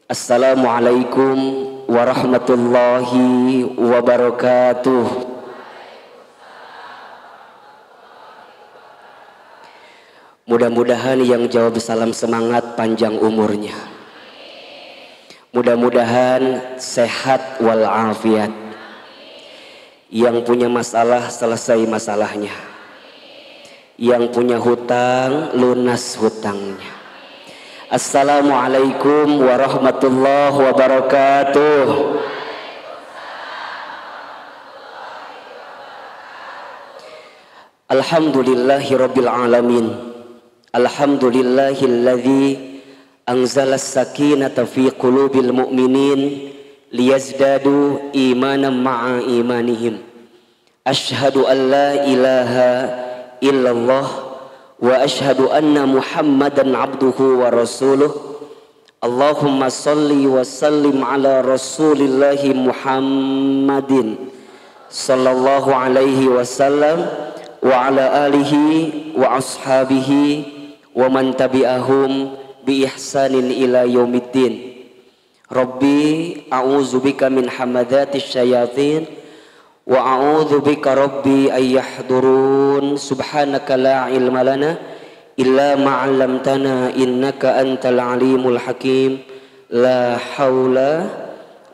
Assalamualaikum warahmatullahi wabarakatuh. Mudah-mudahan yang jawab salam semangat panjang umurnya. Mudah-mudahan sehat walafiat. Yang punya masalah selesai masalahnya. Yang punya hutang lunas hutangnya. Assalamualaikum warahmatullahi wabarakatuh. Alhamdulillahirabbil alamin. Alhamdulillahilladzi anzala as-sakinata fi qulubil mu'minin liyazdadu imanan ma'a imanihim. Asyhadu an la ilaha illallah wa asyhadu anna Muhammadan abduhu wa rasuluh. Allahumma salli wa sallim ala rasulillahi Muhammadin sallallahu alaihi wasallam wa ala alihi wa ashabihi wa man tabi'ahum bi ihsanin ila yaumiddin. Rabbi a'udzubika min hamadzatis syayatin wa a'udzubika rabbi ay yahdurun. Subhanaka la ilma lana illa ma 'allamtana innaka antal alimul hakim. La haula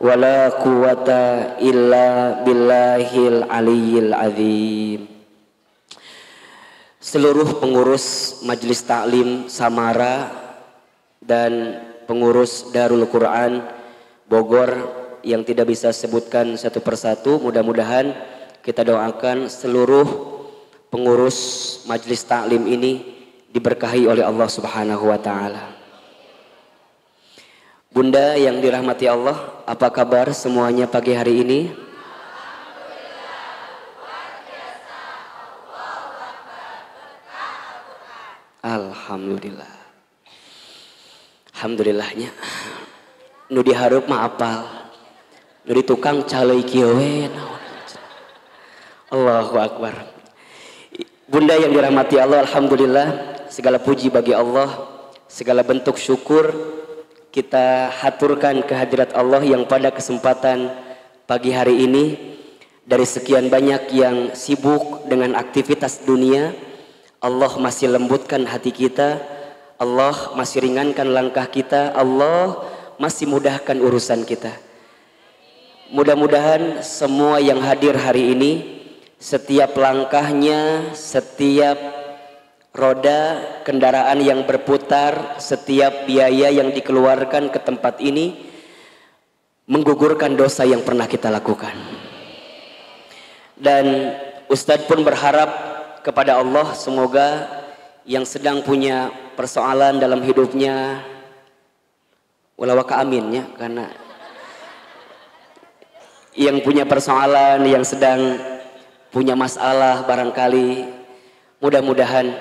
wa la quwata illa billahil aliyyil azim. Seluruh pengurus Majelis Taklim Samara dan pengurus Darul Quran Bogor yang tidak bisa sebutkan satu persatu, mudah-mudahan kita doakan seluruh pengurus Majelis Taklim ini diberkahi oleh Allah Subhanahu wa taala. Bunda yang dirahmati Allah, apa kabar semuanya pagi hari ini? Alhamdulillah. Alhamdulillahnya. Nu dihareup mah apal. Nu di tukang caleuy kieu we naon. Allahu akbar. Bunda yang dirahmati Allah, alhamdulillah, segala puji bagi Allah, segala bentuk syukur kita haturkan kehadirat Allah yang pada kesempatan pagi hari ini dari sekian banyak yang sibuk dengan aktivitas dunia, Allah masih lembutkan hati kita, Allah masih ringankan langkah kita, Allah masih mudahkan urusan kita. Mudah-mudahan semua yang hadir hari ini, setiap langkahnya, setiap roda kendaraan yang berputar, setiap biaya yang dikeluarkan ke tempat ini menggugurkan dosa yang pernah kita lakukan. Dan Ustadz pun berharap kepada Allah, semoga yang sedang punya persoalan dalam hidupnya, walawaka amin ya, karena yang punya persoalan, yang sedang punya masalah barangkali, mudah-mudahan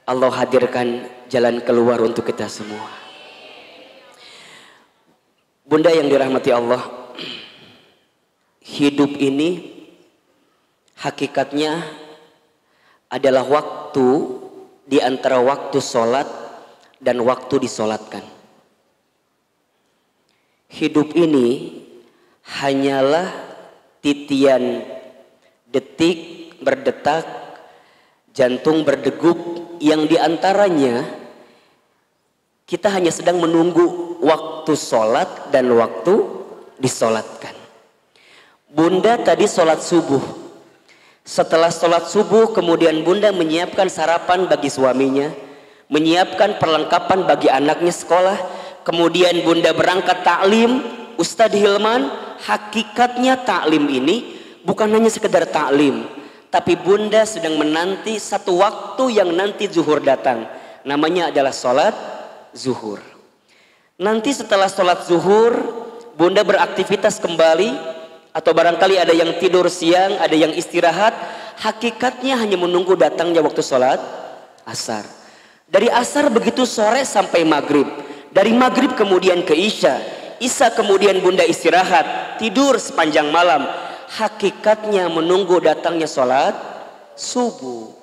Allah hadirkan jalan keluar untuk kita semua. Bunda yang dirahmati Allah, hidup ini hakikatnya adalah waktu di antara waktu sholat dan waktu disolatkan. Hidup ini hanyalah titian detik berdetak, jantung berdegup, yang diantaranya kita hanya sedang menunggu waktu sholat dan waktu disolatkan. Bunda tadi sholat subuh. Setelah sholat subuh kemudian bunda menyiapkan sarapan bagi suaminya, menyiapkan perlengkapan bagi anaknya sekolah, kemudian bunda berangkat taklim. Ustadz Hilman, hakikatnya taklim ini bukan hanya sekedar taklim, tapi bunda sedang menanti satu waktu yang nanti zuhur datang, namanya adalah sholat zuhur. Nanti setelah sholat zuhur bunda beraktivitas kembali, atau barangkali ada yang tidur siang, ada yang istirahat. Hakikatnya hanya menunggu datangnya waktu sholat asar. Dari asar begitu sore sampai maghrib, dari maghrib kemudian ke isya, isya kemudian bunda istirahat, tidur sepanjang malam. Hakikatnya menunggu datangnya sholat subuh.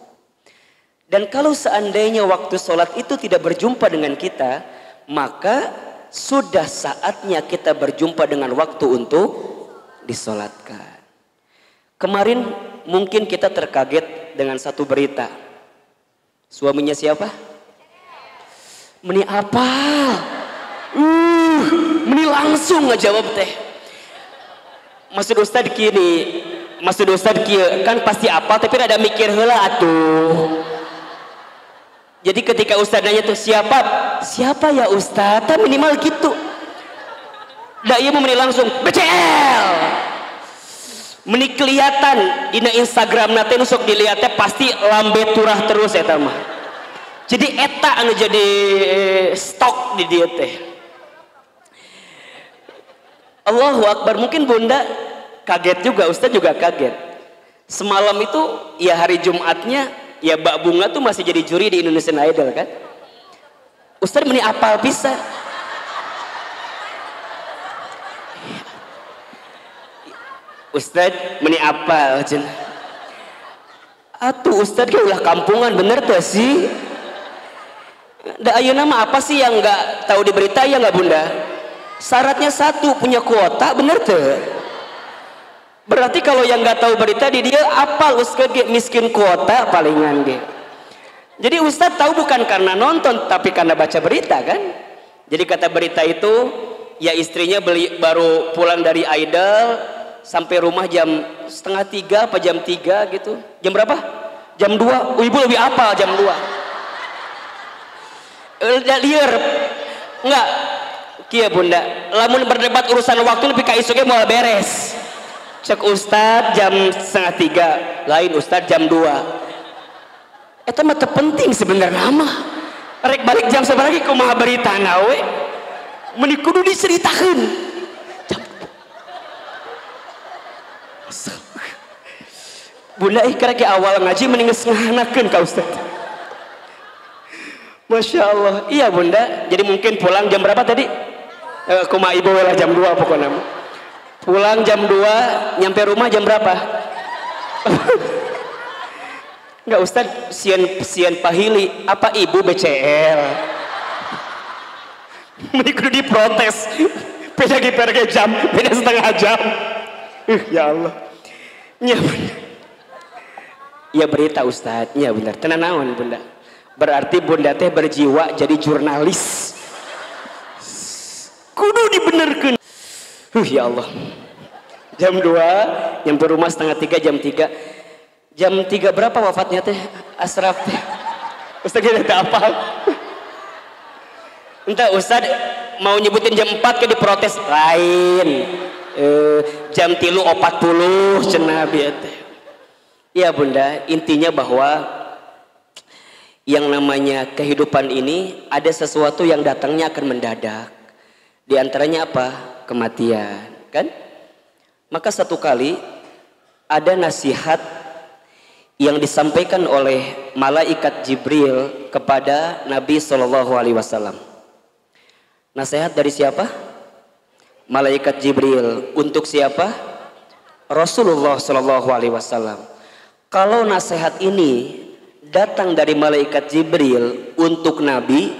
Dan kalau seandainya waktu sholat itu tidak berjumpa dengan kita, maka sudah saatnya kita berjumpa dengan waktu untuk disolatkan. Kemarin mungkin kita terkaget dengan satu berita. Suaminya siapa? Meni apa? Meni langsung ngejawab teh. Maksud Ustad kini, maksud Ustad kia kan pasti apa, tapi ada mikir heula atuh. Jadi ketika Ustad nanya tuh siapa ya Ustad, minimal gitu. Da ieu meni langsung BCL. Meni kelihatan dina Instagram nate nu sok dilihatnya pasti lambe turah terus eta mah. Jadi eta anu jadi stok di dieu teh. Allahu Akbar. Mungkin Bunda kaget juga, Ustaz juga kaget. Semalam itu ya hari Jumatnya ya Mbak Bunga tuh masih jadi juri di Indonesian Idol kan. Ustaz meni apal pisan. Ustaz meni apal cenah. Atuh Ustaz ge ulah kampungan bener tuh sih. Da ayeuna mah apa sih yang nggak tahu di berita ya nggak Bunda? Syaratnya satu, punya kuota, bener tuh. Berarti kalau yang nggak tahu berita di dia apal Ustaz miskin kuota palingan ge. Jadi Ustaz tahu bukan karena nonton tapi karena baca berita kan. Jadi kata berita itu ya istrinya baru pulang dari Idol sampai rumah jam 2:30 apa jam 3 gitu. Jam berapa? Jam 2. Ibu lebih apal jam 2. Liar enggak kia Bunda lamun berdebat urusan waktu lebih ka isuke moal beres cek Ustad jam 2:30 lain Ustad jam 2 eta mah terpenting sebenarnya mah rek balik jam sabaraha ge kumaha berita nawe meni kudu diceritakeun Bunda karek awal ngaji mending geus ngahanakeun ka Ustad. Masya Allah. Iya Bunda. Jadi mungkin pulang jam berapa tadi? Kuma ibu lah jam 2 pokoknya. Pulang jam 2, nyampe rumah jam berapa? Enggak Ustaz, sian pahili. Apa ibu BCL? Ini kudu diprotes. Beda pergi jam, beda setengah jam. Ya Allah. Ya Bunda. Ya berita Ustaz. Ya benar. Tenan naon Bunda. Berarti Bunda teh berjiwa jadi jurnalis. Kudu dibenerkeun. Ya Allah. Jam 2, nyampe rumah 2:30 jam 3. Jam 3 berapa wafatnya teh? Asraf teh. Ustaz kita tak apa. Entah Ustaz mau nyebutin jam 4 ke diprotes lain. Jam 3:40 cenah bieu teh. Ya Bunda, intinya bahwa yang namanya kehidupan ini ada sesuatu yang datangnya akan mendadak. Di antaranya apa? Kematian, kan? Maka satu kali ada nasihat yang disampaikan oleh malaikat Jibril kepada Nabi Shallallahu Alaihi Wasallam. Nasihat dari siapa? Malaikat Jibril untuk siapa? Rasulullah Shallallahu Alaihi Wasallam. Kalau nasihat ini datang dari malaikat Jibril untuk Nabi,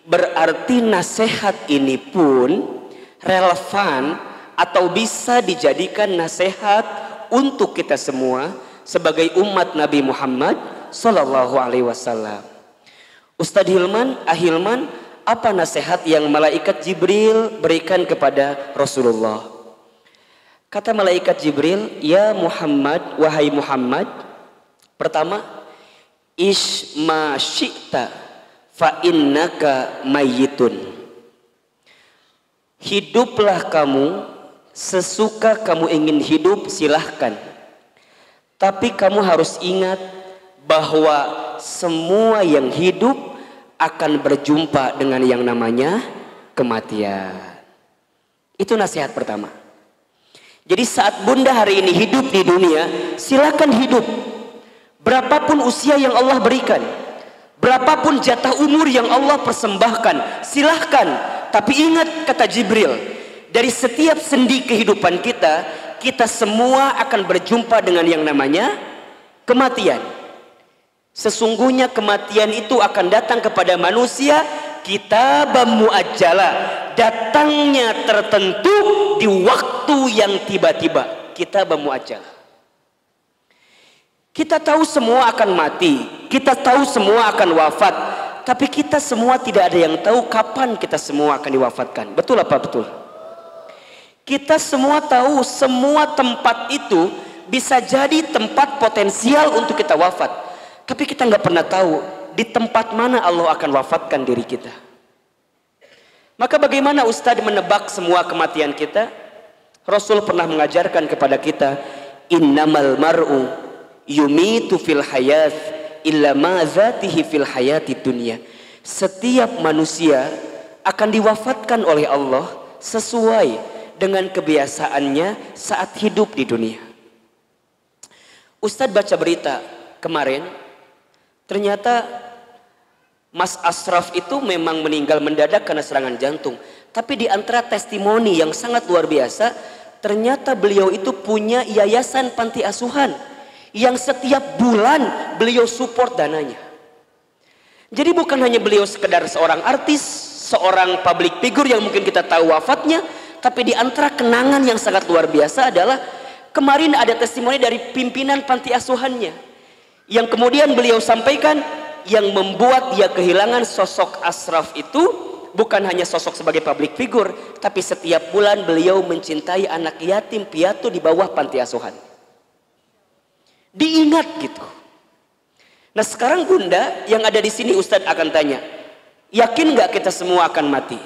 berarti nasihat ini pun relevan atau bisa dijadikan nasihat untuk kita semua sebagai umat Nabi Muhammad Sallallahu Alaihi Wasallam. Ustadz Hilman, Ahilman, apa nasihat yang malaikat Jibril berikan kepada Rasulullah? Kata malaikat Jibril, ya Muhammad, wahai Muhammad, pertama, Isma syi'ta fa innaka mayyitun. Hiduplah kamu sesuka kamu ingin hidup, silahkan. Tapi kamu harus ingat bahwa semua yang hidup akan berjumpa dengan yang namanya kematian. Itu nasihat pertama. Jadi saat Bunda hari ini hidup di dunia, silahkan hidup. Berapapun usia yang Allah berikan, berapapun jatah umur yang Allah persembahkan, silahkan. Tapi ingat kata Jibril, dari setiap sendi kehidupan kita, kita semua akan berjumpa dengan yang namanya kematian. Sesungguhnya kematian itu akan datang kepada manusia kitaban muajjala, datangnya tertentu di waktu yang tiba-tiba. Kitaban muajjala. Kita tahu semua akan mati, kita tahu semua akan wafat, tapi kita semua tidak ada yang tahu kapan kita semua akan diwafatkan. Betul apa betul? Kita semua tahu semua tempat itu bisa jadi tempat potensial untuk kita wafat, tapi kita nggak pernah tahu di tempat mana Allah akan wafatkan diri kita. Maka bagaimana Ustadz menebak semua kematian kita? Rasul pernah mengajarkan kepada kita, innamal mar'u yumitu fil hayat illa ma zatihi fil hayati dunya. Setiap manusia akan diwafatkan oleh Allah sesuai dengan kebiasaannya saat hidup di dunia. Ustadz baca berita kemarin, ternyata Mas Ashraf itu memang meninggal mendadak karena serangan jantung. Tapi di antara testimoni yang sangat luar biasa, ternyata beliau itu punya yayasan panti asuhan yang setiap bulan beliau support dananya. Jadi bukan hanya beliau sekedar seorang artis, seorang public figure yang mungkin kita tahu wafatnya, tapi di antara kenangan yang sangat luar biasa adalah kemarin ada testimoni dari pimpinan panti asuhannya yang kemudian beliau sampaikan yang membuat dia kehilangan sosok Ashraf itu bukan hanya sosok sebagai public figure, tapi setiap bulan beliau mencintai anak yatim piatu di bawah panti asuhan. Diingat gitu. Nah sekarang Bunda yang ada di sini Ustadz akan tanya, yakin nggak kita semua akan mati?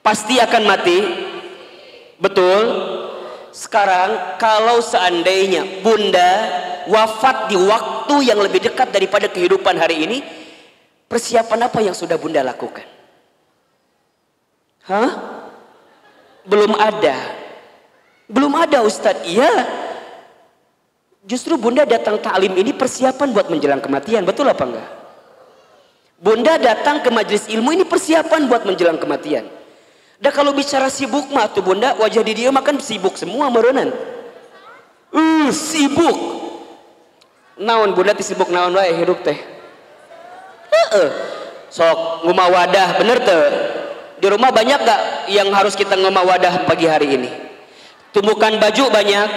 Pasti akan mati? Betul? Sekarang kalau seandainya Bunda wafat di waktu yang lebih dekat daripada kehidupan hari ini, persiapan apa yang sudah Bunda lakukan? Hah? Belum ada. Belum ada Ustadz. Iya. Justru Bunda datang taklim ini persiapan buat menjelang kematian. Betul apa enggak? Bunda datang ke majelis ilmu ini persiapan buat menjelang kematian. Dan kalau bicara sibuk mah tuh Bunda, wajah di dia makan sibuk semua merenan. Sibuk. Naon Bunda ti sibuk naon wae hidup teh. Sok ngumah wadah bener teh. Di rumah banyak gak yang harus kita ngumah wadah pagi hari ini? Tumbukan baju banyak,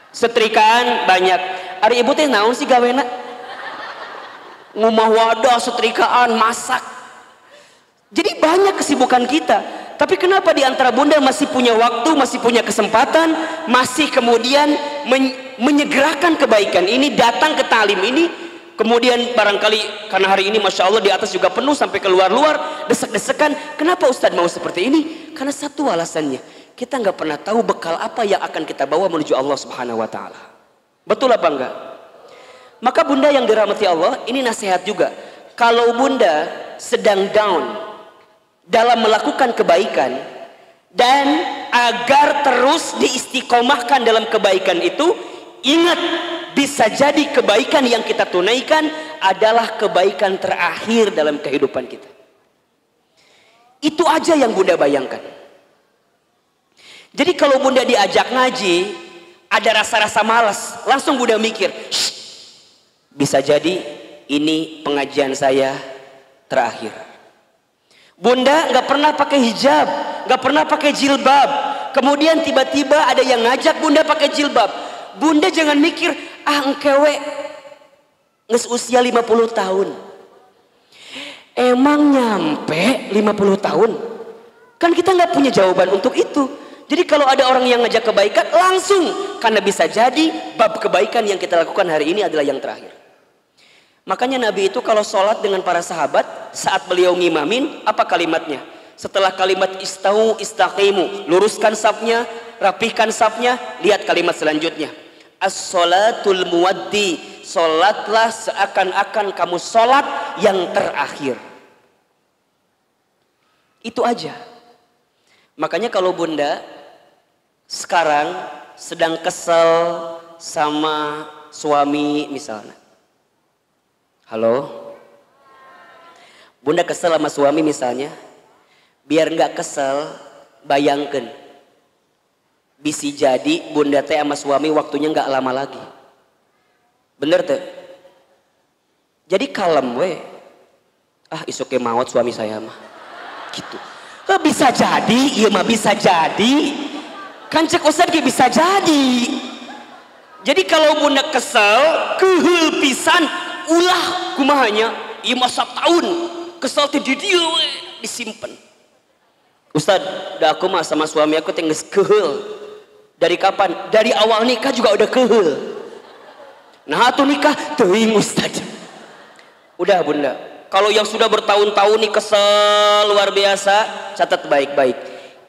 setrikaan banyak. Ari ibu teh naon sih gawena? Ngumah wadah, setrikaan, masak. Jadi banyak kesibukan kita. Tapi kenapa di antara Bunda masih punya waktu, masih punya kesempatan, masih kemudian menyegerakan kebaikan ini, datang ke talim ini, kemudian barangkali karena hari ini Masya Allah di atas juga penuh sampai keluar-luar, desek-desekan. Kenapa Ustadz mau seperti ini? Karena satu alasannya, kita nggak pernah tahu bekal apa yang akan kita bawa menuju Allah Subhanahu Wa Taala. Betul apa enggak? Maka Bunda yang dirahmati Allah, ini nasihat juga. Kalau Bunda sedang down dalam melakukan kebaikan dan agar terus diistiqomahkan dalam kebaikan itu, ingat bisa jadi kebaikan yang kita tunaikan adalah kebaikan terakhir dalam kehidupan kita. Itu aja yang Bunda bayangkan. Jadi kalau Bunda diajak ngaji ada rasa-rasa malas, langsung Bunda mikir, bisa jadi ini pengajian saya terakhir. Bunda nggak pernah pakai hijab, nggak pernah pakai jilbab. Kemudian tiba-tiba ada yang ngajak Bunda pakai jilbab. Bunda jangan mikir, engkewe nges usia 50 tahun. Emang nyampe 50 tahun? Kan kita nggak punya jawaban untuk itu. Jadi kalau ada orang yang ngajak kebaikan, langsung. Karena bisa jadi bab kebaikan yang kita lakukan hari ini adalah yang terakhir. Makanya Nabi itu kalau sholat dengan para sahabat, saat beliau ngimamin, apa kalimatnya? Setelah kalimat istau istaqimu, luruskan safnya, rapihkan safnya, lihat kalimat selanjutnya. As-sholatul muwaddi, sholatlah seakan-akan kamu sholat yang terakhir. Itu aja. Makanya kalau Bunda sekarang sedang kesel sama suami misalnya. Halo, Bunda kesel sama suami misalnya, biar nggak kesel, bayangkan, bisa jadi Bunda teh sama suami waktunya nggak lama lagi, bener tuh. Jadi kalem we, isuk maut suami saya mah. Gitu. Bisa jadi, iya mah bisa jadi. Kan cek Ustad bisa jadi. Jadi kalau bunda kesel, kehul pisan, ulah kumahanya, iya mah 1 tahun kesel di dia disimpan. Ustad, dah aku mah sama suami aku tinggal kehul. Dari kapan? Dari awal nikah juga udah kehul. Nah tuh nikah, teuing Ustad. Udah bunda. Kalau yang sudah bertahun-tahun nih kesel luar biasa, catat baik-baik.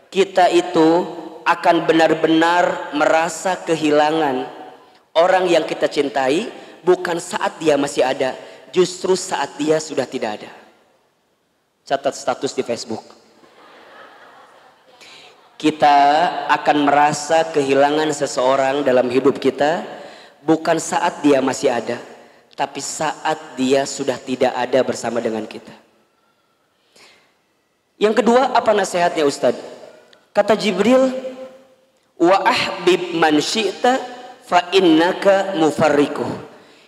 Kita itu akan benar-benar merasa kehilangan orang yang kita cintai bukan saat dia masih ada, justru saat dia sudah tidak ada. Catat status di Facebook. Kita akan merasa kehilangan seseorang dalam hidup kita bukan saat dia masih ada, tapi saat dia sudah tidak ada bersama dengan kita. Yang kedua, apa nasihatnya Ustadz? Kata Jibril, wa ahbib man syi'ta fa innaka mufarriquh.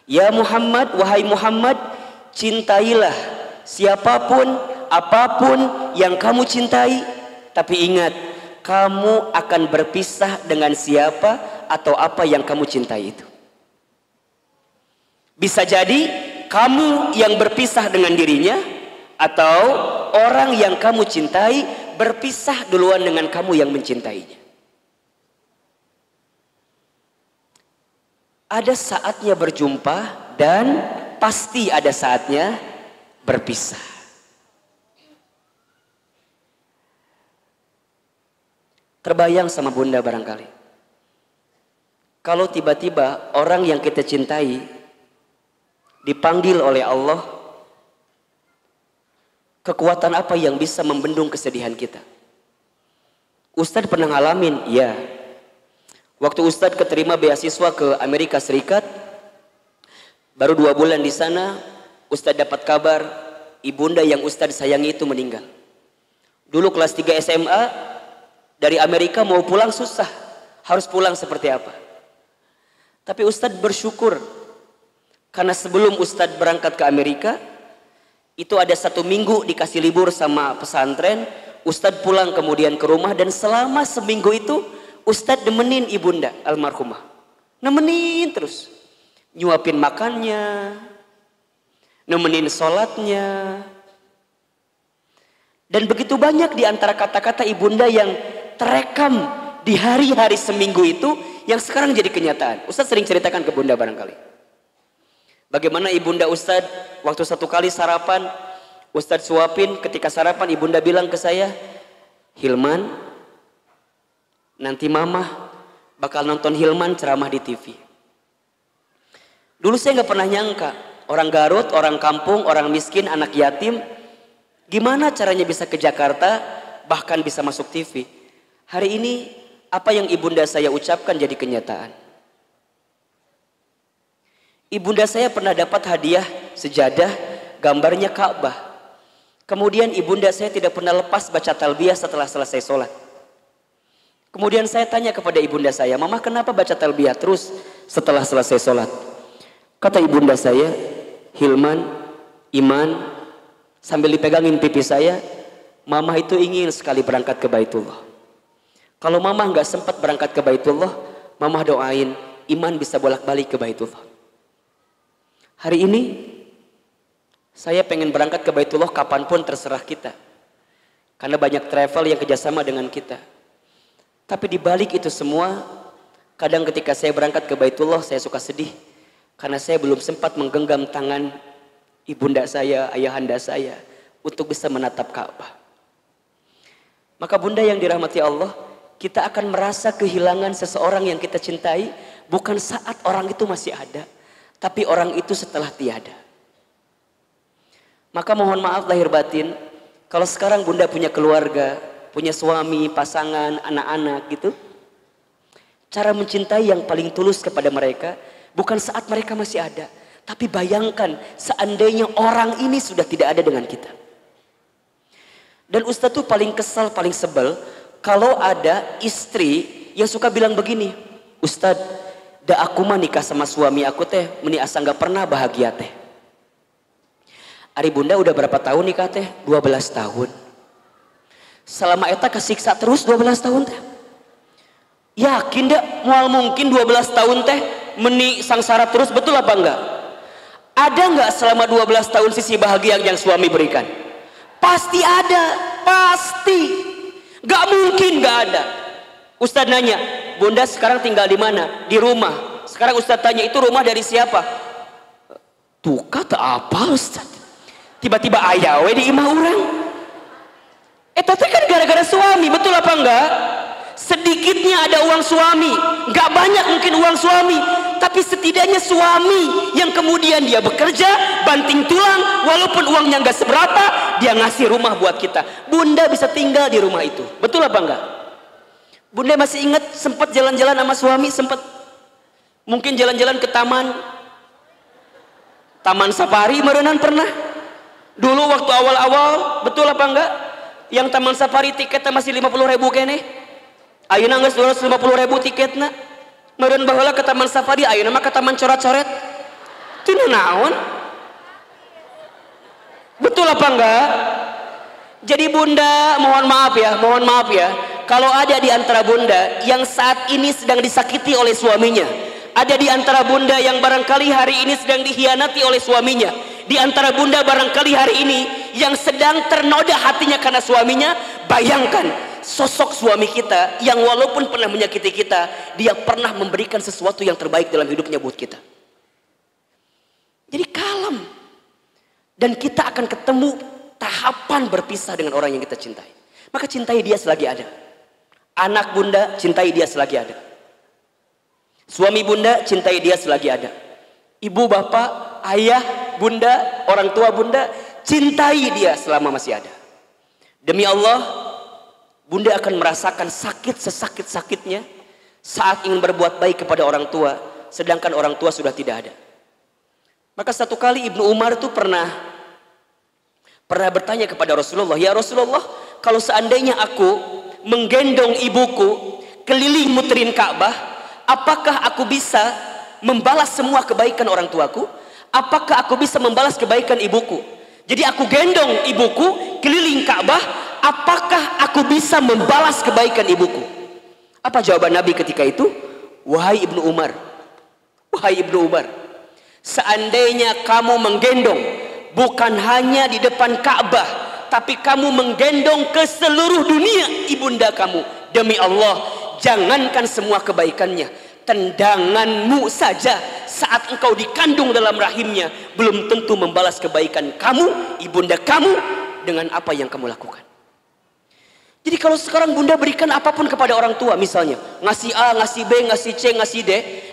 Ya Muhammad, wahai Muhammad, cintailah siapapun, apapun yang kamu cintai, tapi ingat, kamu akan berpisah dengan siapa atau apa yang kamu cintai itu. Bisa jadi kamu yang berpisah dengan dirinya, atau orang yang kamu cintai berpisah duluan dengan kamu yang mencintainya. Ada saatnya berjumpa dan pasti ada saatnya berpisah. Terbayang sama bunda barangkali, kalau tiba-tiba orang yang kita cintai dipanggil oleh Allah, kekuatan apa yang bisa membendung kesedihan kita? Ustadz pernah ngalamin, ya. Waktu Ustadz keterima beasiswa ke Amerika Serikat, baru 2 bulan di sana, Ustadz dapat kabar ibunda yang Ustadz sayangi itu meninggal. Dulu kelas 3 SMA, dari Amerika mau pulang susah, harus pulang seperti apa? Tapi Ustadz bersyukur, karena sebelum Ustadz berangkat ke Amerika, itu ada 1 minggu dikasih libur sama pesantren, Ustadz pulang kemudian ke rumah, dan selama seminggu itu Ustadz nemenin ibunda almarhumah, nemenin terus, nyuapin makannya, nemenin sholatnya, dan begitu banyak di antara kata-kata ibunda yang terekam di hari-hari seminggu itu yang sekarang jadi kenyataan. Ustadz sering ceritakan ke bunda barangkali. Bagaimana ibunda Ustadz waktu 1 kali sarapan, Ustadz suapin, ketika sarapan ibunda bilang ke saya, Hilman, nanti mama bakal nonton Hilman ceramah di TV. Dulu saya nggak pernah nyangka, orang Garut, orang kampung, orang miskin, anak yatim, gimana caranya bisa ke Jakarta, bahkan bisa masuk TV. Hari ini apa yang ibunda saya ucapkan jadi kenyataan. Ibunda saya pernah dapat hadiah sejadah gambarnya Ka'bah. Kemudian ibunda saya tidak pernah lepas baca talbiyah setelah selesai sholat. Kemudian saya tanya kepada ibunda saya, mama kenapa baca talbiyah terus setelah selesai sholat? Kata ibunda saya, Hilman, Iman, sambil dipegangin pipi saya, mama itu ingin sekali berangkat ke Baitullah. Kalau mama nggak sempat berangkat ke Baitullah, mama doain Iman bisa bolak-balik ke Baitullah. Hari ini saya pengen berangkat ke Baitullah kapanpun terserah kita, karena banyak travel yang kerjasama dengan kita. Tapi di balik itu semua, kadang ketika saya berangkat ke Baitullah saya suka sedih, karena saya belum sempat menggenggam tangan ibunda saya, ayahanda saya untuk bisa menatap Ka'bah. Maka bunda yang dirahmati Allah, kita akan merasa kehilangan seseorang yang kita cintai bukan saat orang itu masih ada, tapi orang itu setelah tiada. Maka mohon maaf lahir batin, kalau sekarang bunda punya keluarga, punya suami, pasangan, anak-anak gitu, cara mencintai yang paling tulus kepada mereka bukan saat mereka masih ada, tapi bayangkan seandainya orang ini sudah tidak ada dengan kita. Dan Ustadz tuh paling kesal, paling sebel kalau ada istri yang suka bilang begini, Ustadz, aku mah nikah sama suami aku teh, meni asa nggak pernah bahagia teh. Ari bunda udah berapa tahun nikah teh? 12 tahun. Selama eta kesiksa terus 12 tahun teh. Yakin deh mual mungkin 12 tahun teh meni sangsara terus, betul apa enggak? Ada enggak selama 12 tahun sisi bahagia yang suami berikan? Pasti ada, pasti. Gak mungkin gak ada. Ustadz nanya, bunda sekarang tinggal di mana? Di rumah. Sekarang Ustadz tanya, itu rumah dari siapa? Tuh kata apa Ustadz? Tiba-tiba ayawe di imah orang. Tapi kan gara-gara suami, betul apa enggak? Sedikitnya ada uang suami, gak banyak mungkin uang suami, tapi setidaknya suami yang kemudian dia bekerja banting tulang, walaupun uangnya gak seberapa, dia ngasih rumah buat kita. Bunda bisa tinggal di rumah itu, betul apa enggak? Bunda masih ingat sempat jalan-jalan sama suami, sempat mungkin jalan-jalan ke taman safari merenan pernah dulu waktu awal-awal, betul apa enggak? Yang taman safari tiketnya masih 50.000 kene. Ayeuna geus 250.000 tiketna. Meureun baheula ke taman safari, ayeuna mah ke taman coret-coret. Teu naon? Betul apa enggak? Jadi bunda, mohon maaf ya. Kalau ada di antara bunda yang saat ini sedang disakiti oleh suaminya, ada di antara bunda yang barangkali hari ini sedang dikhianati oleh suaminya, di antara bunda barangkali hari ini yang sedang ternoda hatinya karena suaminya, bayangkan sosok suami kita yang walaupun pernah menyakiti kita, dia pernah memberikan sesuatu yang terbaik dalam hidupnya buat kita. Jadi kalem. Dan kita akan ketemu tahapan berpisah dengan orang yang kita cintai. Maka cintai dia selagi ada. Anak bunda, cintai dia selagi ada. Suami bunda, cintai dia selagi ada. Ibu, bapak, ayah, bunda, orang tua bunda, cintai dia selama masih ada. Demi Allah, bunda akan merasakan sakit sesakit-sakitnya saat ingin berbuat baik kepada orang tua, sedangkan orang tua sudah tidak ada. Maka satu kali Ibnu Umar itu pernah bertanya kepada Rasulullah, ya Rasulullah, kalau seandainya aku menggendong ibuku keliling muterin Ka'bah, apakah aku bisa membalas semua kebaikan orang tuaku? Apakah aku bisa membalas kebaikan ibuku? Jadi aku gendong ibuku keliling Ka'bah, apakah aku bisa membalas kebaikan ibuku? Apa jawaban Nabi ketika itu? Wahai Ibnu Umar, seandainya kamu menggendong bukan hanya di depan Ka'bah, tapi kamu menggendong ke seluruh dunia ibunda kamu, demi Allah, jangankan semua kebaikannya, tendanganmu saja saat engkau dikandung dalam rahimnya belum tentu membalas kebaikan kamu, ibunda kamu, dengan apa yang kamu lakukan. Jadi kalau sekarang bunda berikan apapun kepada orang tua, misalnya ngasih A, ngasih B, ngasih C, ngasih D,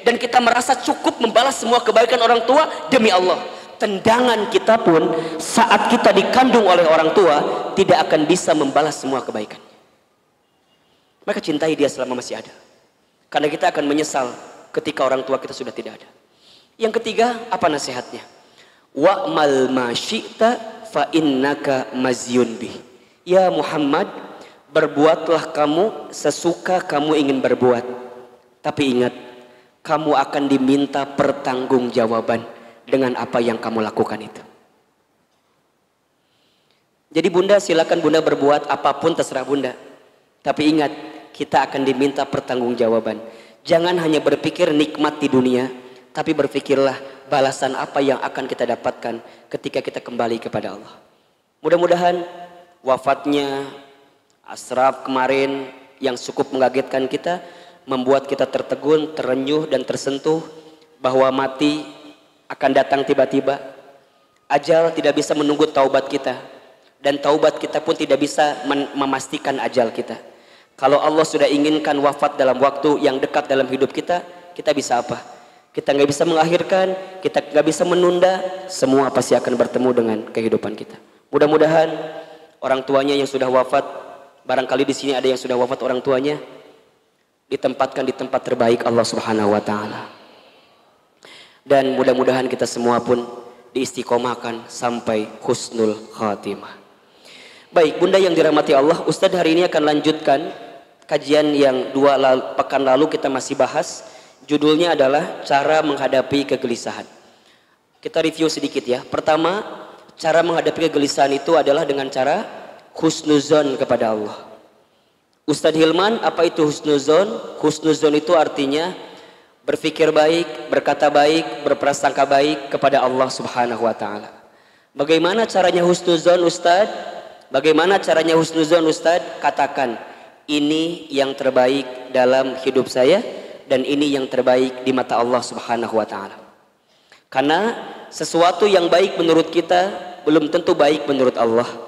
dan kita merasa cukup membalas semua kebaikan orang tua, demi Allah, tendangan kita pun saat kita dikandung oleh orang tua tidak akan bisa membalas semua kebaikan. Maka cintai dia selama masih ada, karena kita akan menyesal ketika orang tua kita sudah tidak ada. Yang ketiga, apa nasihatnya? Wa'mal ma syi'ta fa innaka mazyun bih. Ya Muhammad, berbuatlah kamu sesuka kamu ingin berbuat, tapi ingat, kamu akan diminta pertanggungjawaban dengan apa yang kamu lakukan itu. Jadi bunda, silakan bunda berbuat apapun terserah bunda, tapi ingat, kita akan diminta pertanggungjawaban. Jangan hanya berpikir nikmat di dunia, tapi berpikirlah balasan apa yang akan kita dapatkan ketika kita kembali kepada Allah. Mudah-mudahan wafatnya Ashraf kemarin yang cukup mengagetkan kita, membuat kita tertegun, terenyuh dan tersentuh bahwa mati akan datang tiba-tiba. Ajal tidak bisa menunggu taubat kita, dan taubat kita pun tidak bisa memastikan ajal kita. Kalau Allah sudah inginkan wafat dalam waktu yang dekat dalam hidup kita, kita bisa apa? Kita nggak bisa mengakhirkan, kita nggak bisa menunda, semua pasti akan bertemu dengan kehidupan kita. Mudah-mudahan orang tuanya yang sudah wafat, barangkali di sini ada yang sudah wafat orang tuanya, ditempatkan di tempat terbaik Allah Subhanahu wa taala. Dan mudah-mudahan kita semua pun diistiqomahkan sampai husnul khatimah. Baik, bunda yang dirahmati Allah, Ustadz hari ini akan lanjutkan kajian yang pekan lalu kita masih bahas. Judulnya adalah cara menghadapi kegelisahan. Kita review sedikit ya. Pertama, cara menghadapi kegelisahan itu adalah dengan cara husnuzon kepada Allah. Ustadz Hilman, apa itu husnuzon? Husnuzon itu artinya berpikir baik, berkata baik, berprasangka baik kepada Allah Subhanahu wa taala. Bagaimana caranya husnuzon, Ustadz? Bagaimana caranya husnuzon, Ustadz? Katakan, ini yang terbaik dalam hidup saya dan ini yang terbaik di mata Allah Subhanahu wa taala. Karena sesuatu yang baik menurut kita belum tentu baik menurut Allah.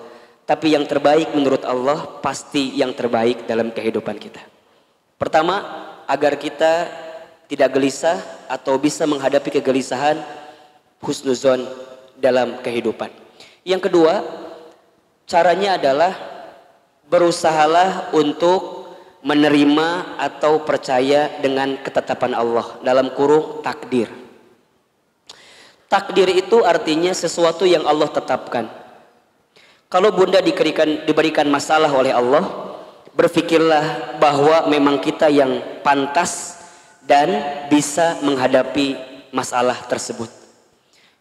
Tapi yang terbaik menurut Allah pasti yang terbaik dalam kehidupan kita. Pertama, agar kita tidak gelisah atau bisa menghadapi kegelisahan, husnuzon dalam kehidupan. Yang kedua, caranya adalah berusahalah untuk menerima atau percaya dengan ketetapan Allah, dalam kurung takdir. Takdir itu artinya sesuatu yang Allah tetapkan. Kalau bunda diberikan masalah oleh Allah, berpikirlah bahwa memang kita yang pantas dan bisa menghadapi masalah tersebut.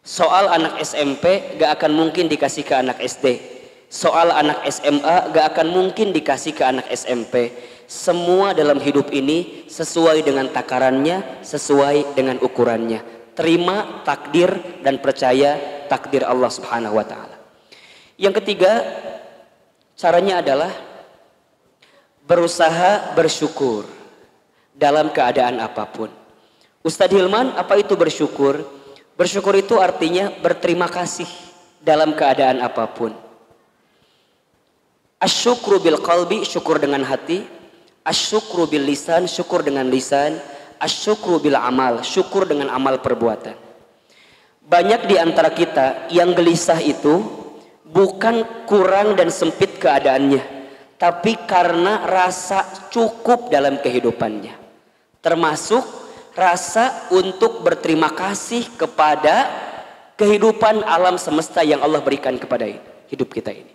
Soal anak SMP gak akan mungkin dikasih ke anak SD. Soal anak SMA gak akan mungkin dikasih ke anak SMP. Semua dalam hidup ini sesuai dengan takarannya, sesuai dengan ukurannya. Terima takdir dan percaya takdir Allah Subhanahu wa taala. Yang ketiga, caranya adalah berusaha bersyukur dalam keadaan apapun. Ustadz Hilman, apa itu bersyukur? Bersyukur itu artinya berterima kasih dalam keadaan apapun. Asyukru bil qalbi, syukur dengan hati. Asyukru bil lisan, syukur dengan lisan. Asyukru bil amal, syukur dengan amal perbuatan. Banyak di antara kita yang gelisah itu bukan kurang dan sempit keadaannya, tapi karena rasa cukup dalam kehidupannya, termasuk rasa untuk berterima kasih kepada kehidupan alam semesta yang Allah berikan kepada hidup kita ini.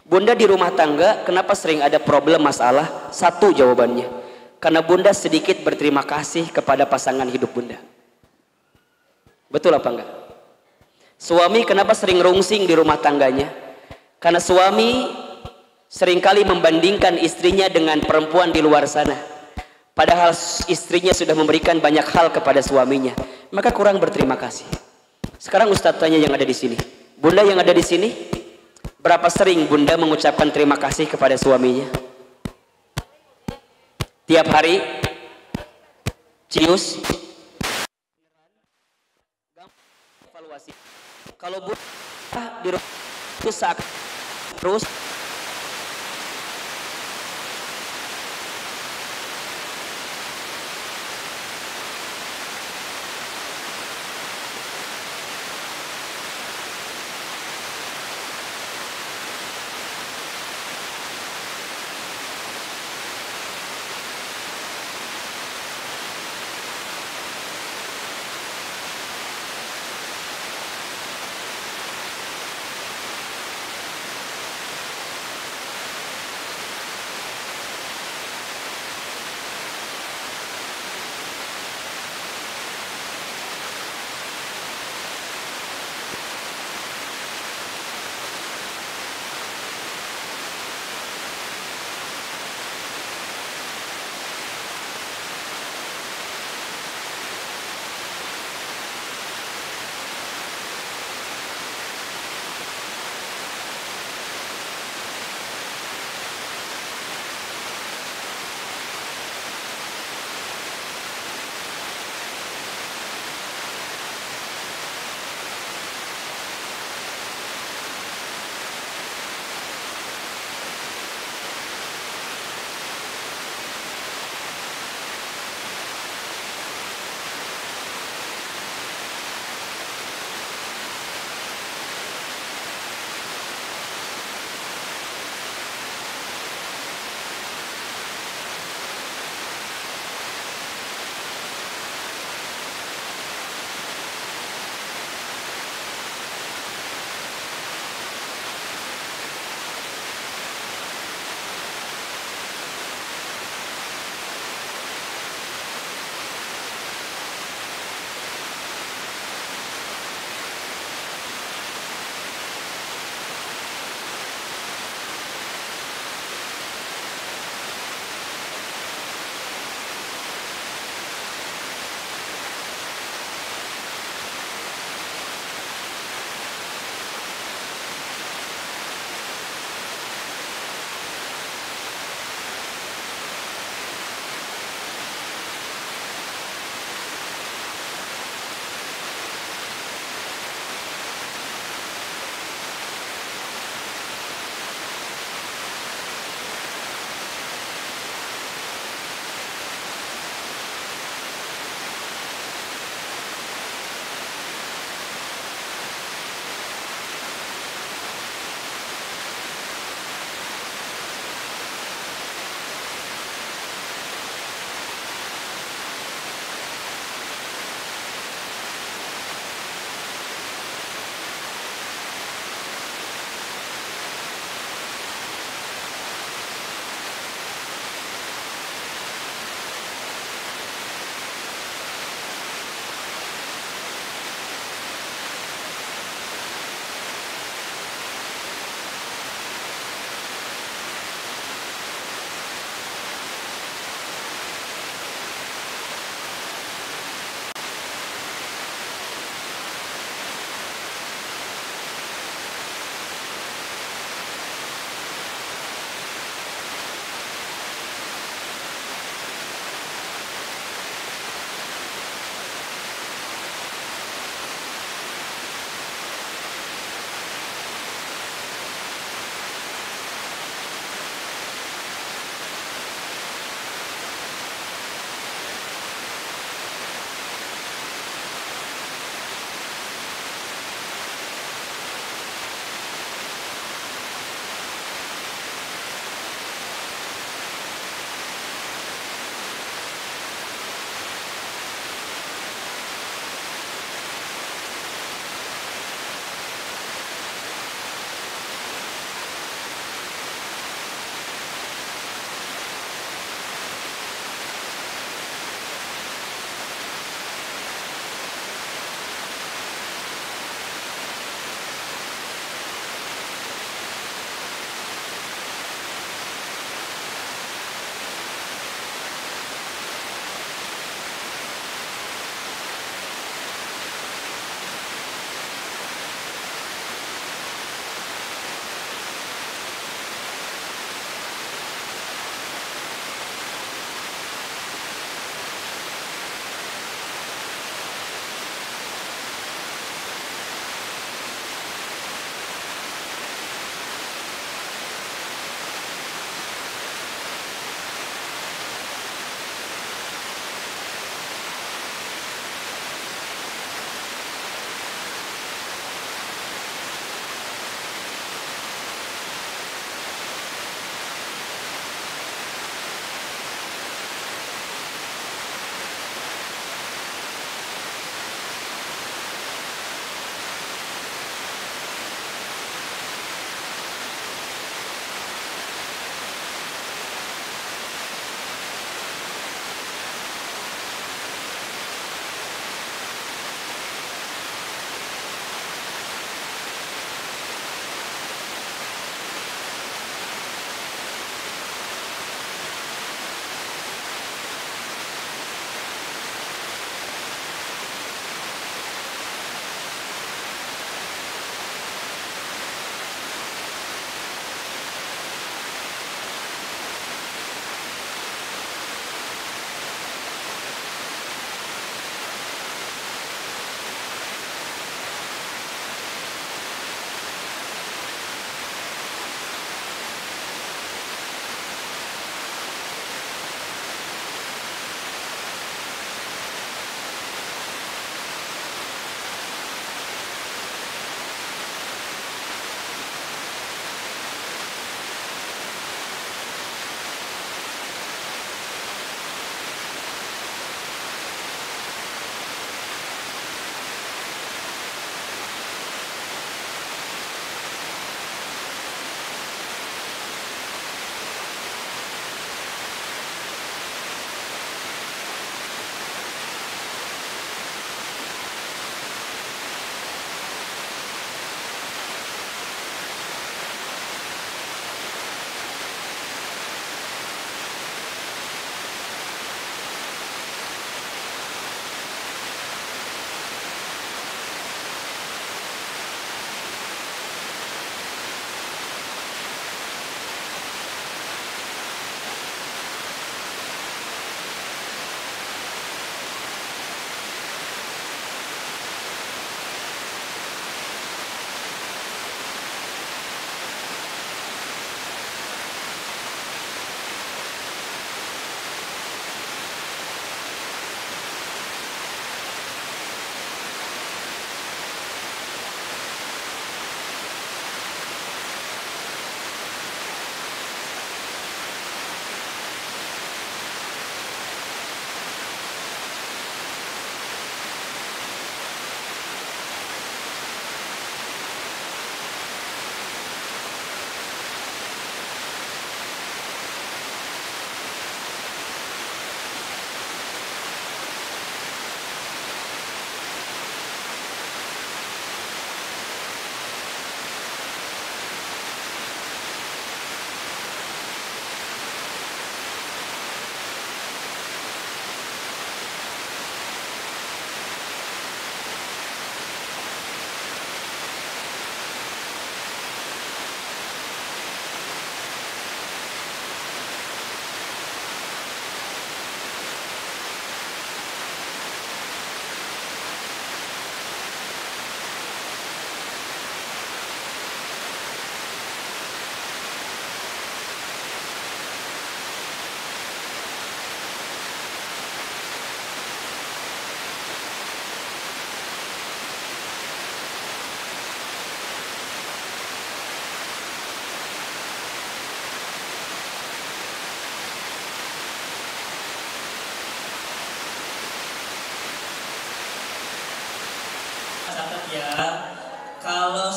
Bunda di rumah tangga kenapa sering ada problem masalah? Satu jawabannya, karena bunda sedikit berterima kasih kepada pasangan hidup bunda. Betul apa enggak? Suami kenapa sering rungsing di rumah tangganya? Karena suami seringkali membandingkan istrinya dengan perempuan di luar sana. Padahal istrinya sudah memberikan banyak hal kepada suaminya. Maka kurang berterima kasih. Sekarang Ustadz tanya yang ada di sini. Bunda yang ada di sini, berapa sering bunda mengucapkan terima kasih kepada suaminya? Tiap hari? Cius? Evaluasi. Kalau bunda di rumah itu saat terus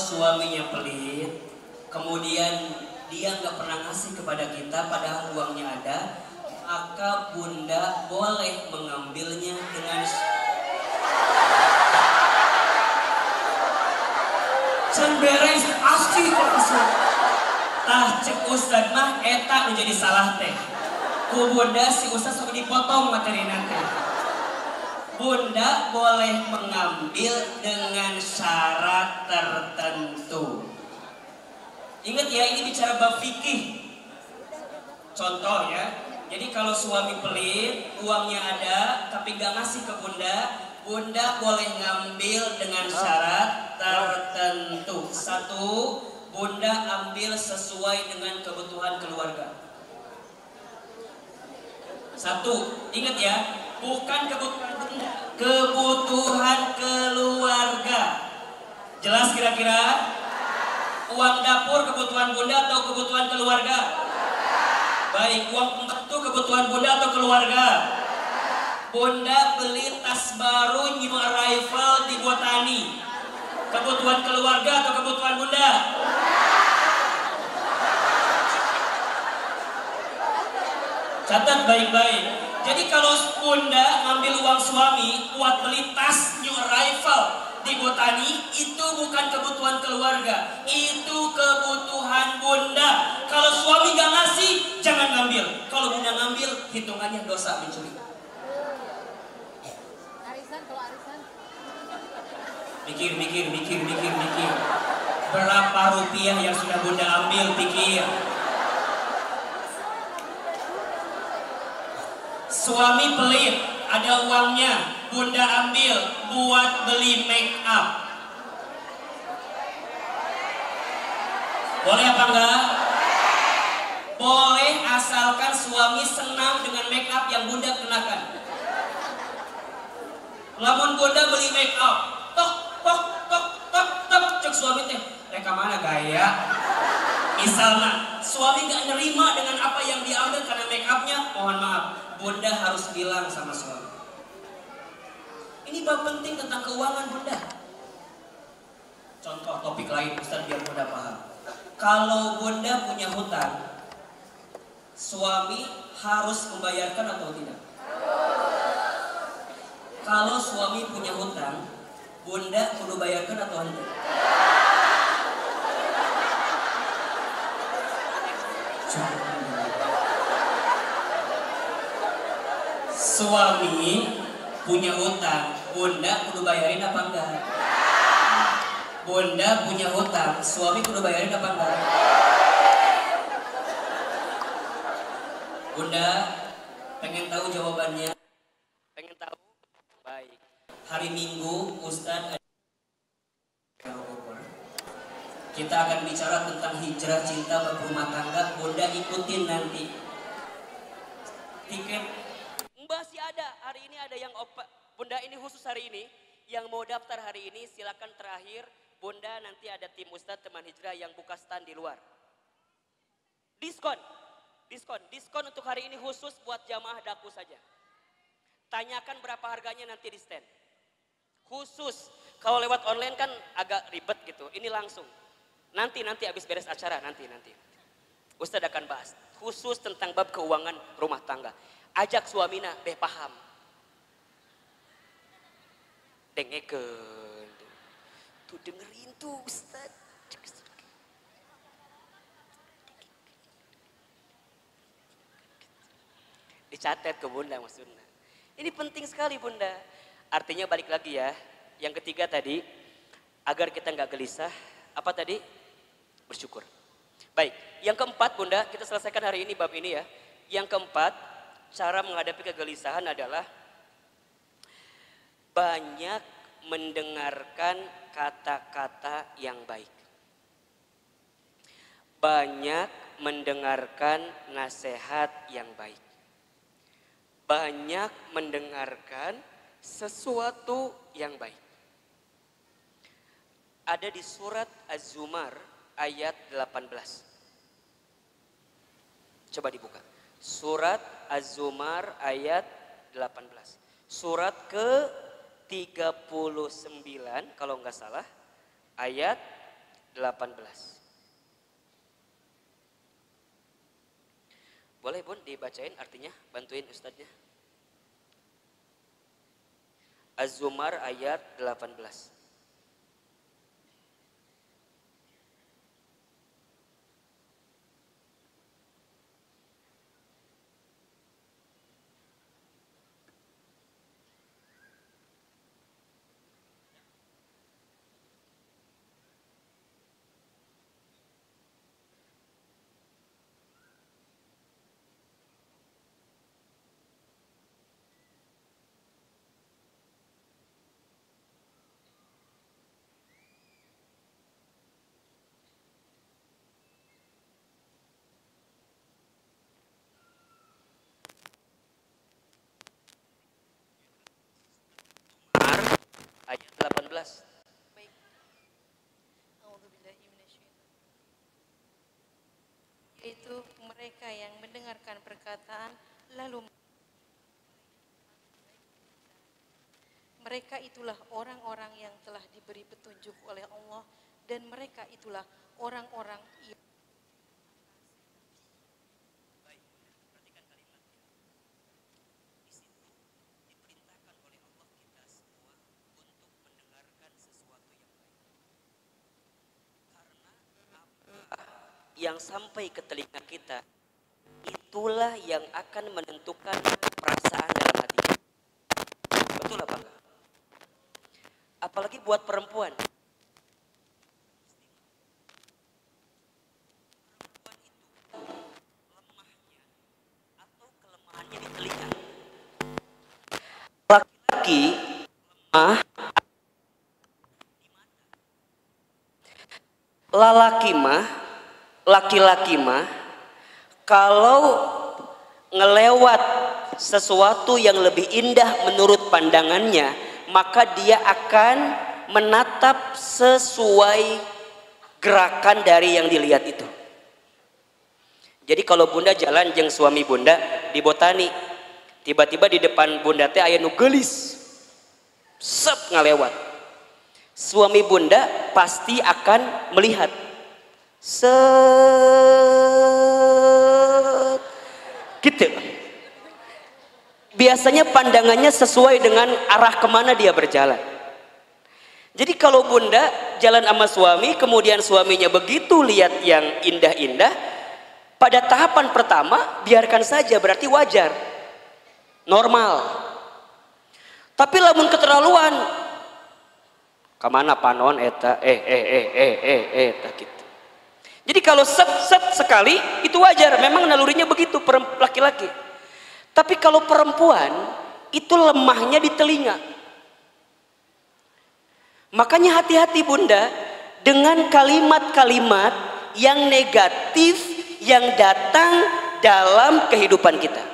suaminya pelit, kemudian dia nggak pernah ngasih kepada kita padahal uangnya ada, maka bunda boleh mengambilnya dengan can beres asli kok asli. Tah cek ustad mah eta menjadi salah teh. Ku bunda si ustad sudah dipotong materi nanti. Bunda boleh mengambil dengan syarat tertentu. Ingat ya, ini bicara bab fikih. Contoh ya, jadi kalau suami pelit, uangnya ada tapi gak ngasih ke bunda, bunda boleh ngambil dengan syarat tertentu. Satu, bunda ambil sesuai dengan kebutuhan keluarga. Satu, ingat ya, bukan kebutuhan bunda, kebutuhan keluarga. Jelas kira-kira? Uang dapur kebutuhan bunda atau kebutuhan keluarga? Baik, uang pembantu kebutuhan bunda atau keluarga? Bunda beli tas baru new arrival di Botani, kebutuhan keluarga atau kebutuhan bunda? Catat baik-baik. Jadi kalau bunda ngambil uang suami buat beli tas new arrival di Botani, itu bukan kebutuhan keluarga, itu kebutuhan bunda. Kalau suami gak ngasih, jangan ngambil. Kalau bunda ngambil, hitungannya dosa mencuri. Arisan, kalau arisan. Mikir. Berapa rupiah yang sudah bunda ambil, pikir. Suami pelit, ada uangnya, bunda ambil buat beli make up. Boleh apa enggak? Boleh, asalkan suami senang dengan make up yang bunda kenakan. Lamun bunda beli make up, tok, cek suami teh, reka mana gaya? Misalnya, suami gak nerima dengan apa yang diambil karena make upnya, mohon maaf, bunda harus bilang sama suami. Ini bab penting tentang keuangan bunda. Contoh topik lain, Ustaz, biar bunda paham. Kalau bunda punya hutang, suami harus membayarkan atau tidak? Kalau suami punya hutang, bunda kudu bayarkan atau tidak? Suami punya hutang, bunda kudu bayarin apa enggak? Bunda punya hutang, suami kudu bayarin apa enggak? Bunda pengen tahu jawabannya? Pengen tahu? Baik. Hari Minggu Ustadz kita akan bicara tentang hijrah cinta berumah tangga. Bunda ikutin nanti. Tiket masih ada. Hari ini ada yang Bunda ini khusus hari ini. Yang mau daftar hari ini silakan terakhir. Bunda nanti ada tim Ustadz teman hijrah yang buka stand di luar. Diskon untuk hari ini khusus buat jamaah daku saja. Tanyakan berapa harganya nanti di stand. Khusus. Kalau lewat online kan agak ribet gitu. Ini langsung. Nanti habis beres acara nanti. Ustadz akan bahas khusus tentang bab keuangan rumah tangga. Ajak suamina beh paham. Dengekeun. Tuh dengerin tuh Ustadz. Dicatat ke bunda maksudnya. Ini penting sekali bunda. Artinya balik lagi ya. Yang ketiga tadi, agar kita nggak gelisah. Apa tadi? Bersyukur. Baik, yang keempat bunda, kita selesaikan hari ini bab ini ya. Yang keempat, cara menghadapi kegelisahan adalah banyak mendengarkan kata-kata yang baik. Banyak mendengarkan nasihat yang baik. Banyak mendengarkan sesuatu yang baik. Ada di surat Az-Zumar ayat 18. Coba dibuka. Surat Az-Zumar ayat 18. Surat ke 39 kalau nggak salah. Ayat 18. Boleh Bun dibacain artinya, bantuin ustadznya. Az-Zumar ayat 18. Ayat 18. Baik. Yaitu mereka yang mendengarkan perkataan lalu mereka itulah orang-orang yang telah diberi petunjuk oleh Allah dan mereka itulah orang-orang yang yang sampai ke telinga kita, itulah yang akan menentukan perasaan dalam hati. Betul apa enggak? Apalagi buat perempuan. Perempuan itu lemahnya atau kelemahannya di telinga. Laki-laki lemah, laki-laki mah kalau ngelewat sesuatu yang lebih indah menurut pandangannya, maka dia akan menatap sesuai gerakan dari yang dilihat itu. Jadi kalau bunda jalan jeung suami bunda di botani, tiba-tiba di depan bunda teh aya nu geulis, sep ngalewat, suami bunda pasti akan melihat set gitu. Biasanya pandangannya sesuai dengan arah kemana dia berjalan. Jadi kalau bunda jalan sama suami, kemudian suaminya begitu lihat yang indah-indah, pada tahapan pertama biarkan saja, berarti wajar, normal. Tapi lamun keterlaluan, kemana panon eta eta gitu. Jadi kalau set sekali itu wajar, memang nalurinya begitu laki-laki. Tapi kalau perempuan itu lemahnya di telinga. Makanya hati-hati bunda dengan kalimat-kalimat yang negatif yang datang dalam kehidupan kita.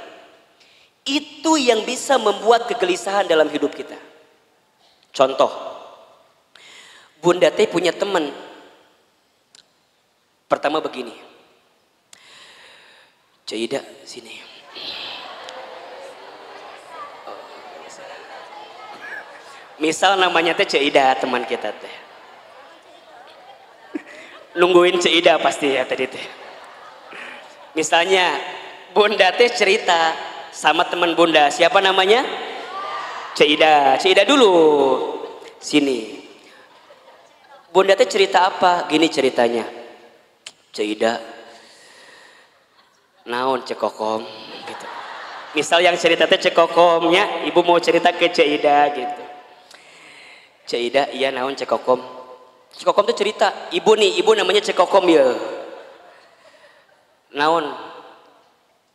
Itu yang bisa membuat kegelisahan dalam hidup kita. Contoh, bunda teh punya teman. Pertama begini, Cida sini. Misal namanya teh Cida, teman kita teh. Nungguin Cida pasti ya tadi teh. Misalnya bunda teh cerita sama teman bunda, siapa namanya? Cida. Cida dulu. Sini. Bunda teh cerita apa? Gini ceritanya. Cida, naon cekokom gitu. Misal yang cerita teh cekokomnya, ibu mau cerita ke Cida gitu. Cida, iya naon cekokom. Cekokom tuh cerita, ibu namanya cekokom ya. Naon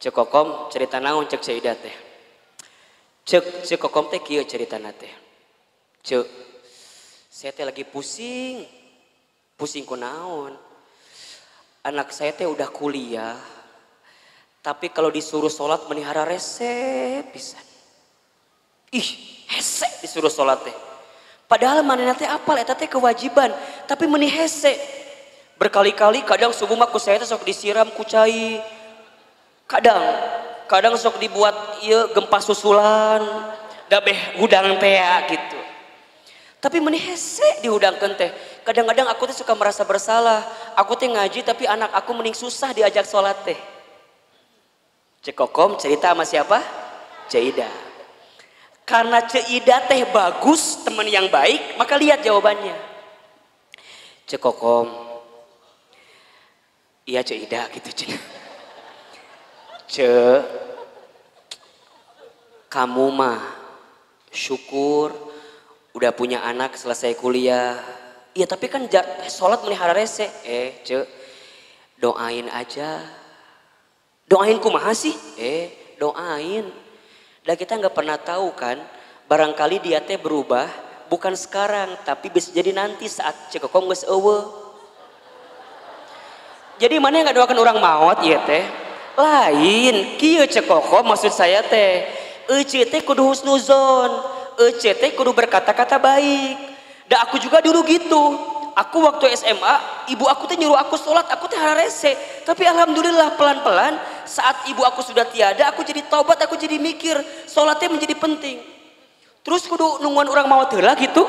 cekokom cerita naon cek Cida teh. Cekokom teh kieu ceritana teh. Cek, saya teh lagi pusing ku naon. Anak saya teh udah kuliah, tapi kalau disuruh sholat menihara rese pisan. Ih, hese disuruh sholat teh. Padahal manehna teh apal eta teh kewajiban, tapi meni hese. Berkali-kali kadang subuh mah ku saya teh sok disiram ku cai. Kadang sok dibuat ieu gempa susulan, da beh hudang teh gitu. Tapi meni hese dihudangkeun teh. Kadang-kadang aku tuh suka merasa bersalah. Aku tuh ngaji tapi anak aku mending susah diajak sholat teh. Cek Kokom cerita sama siapa? Ceidah. Karena Ceidah teh bagus, teman yang baik, maka lihat jawabannya. Cek Kokom, iya Ceidah gitu Cek. Cek, kamu mah syukur udah punya anak selesai kuliah. Iya tapi kan sholat melihara rese. Cek, doain aja. Doain kumaha sih? Doain. Dan kita nggak pernah tahu kan, barangkali dia teh berubah bukan sekarang, tapi bisa jadi nanti saat Cek Kokom geus eueuh. Jadi mana yang nggak doakan orang maut ya teh? Lain, kieu Cek Kokom maksud saya teh, ece teh kudu husnuzon, ece teh kudu berkata-kata baik. Dan aku juga dulu gitu. Aku waktu SMA, ibu aku tuh nyuruh aku sholat, aku tuh rese. Tapi alhamdulillah pelan-pelan saat ibu aku sudah tiada, aku jadi taubat, aku jadi mikir sholatnya menjadi penting. Terus kudu nungguan orang mau heula gitu.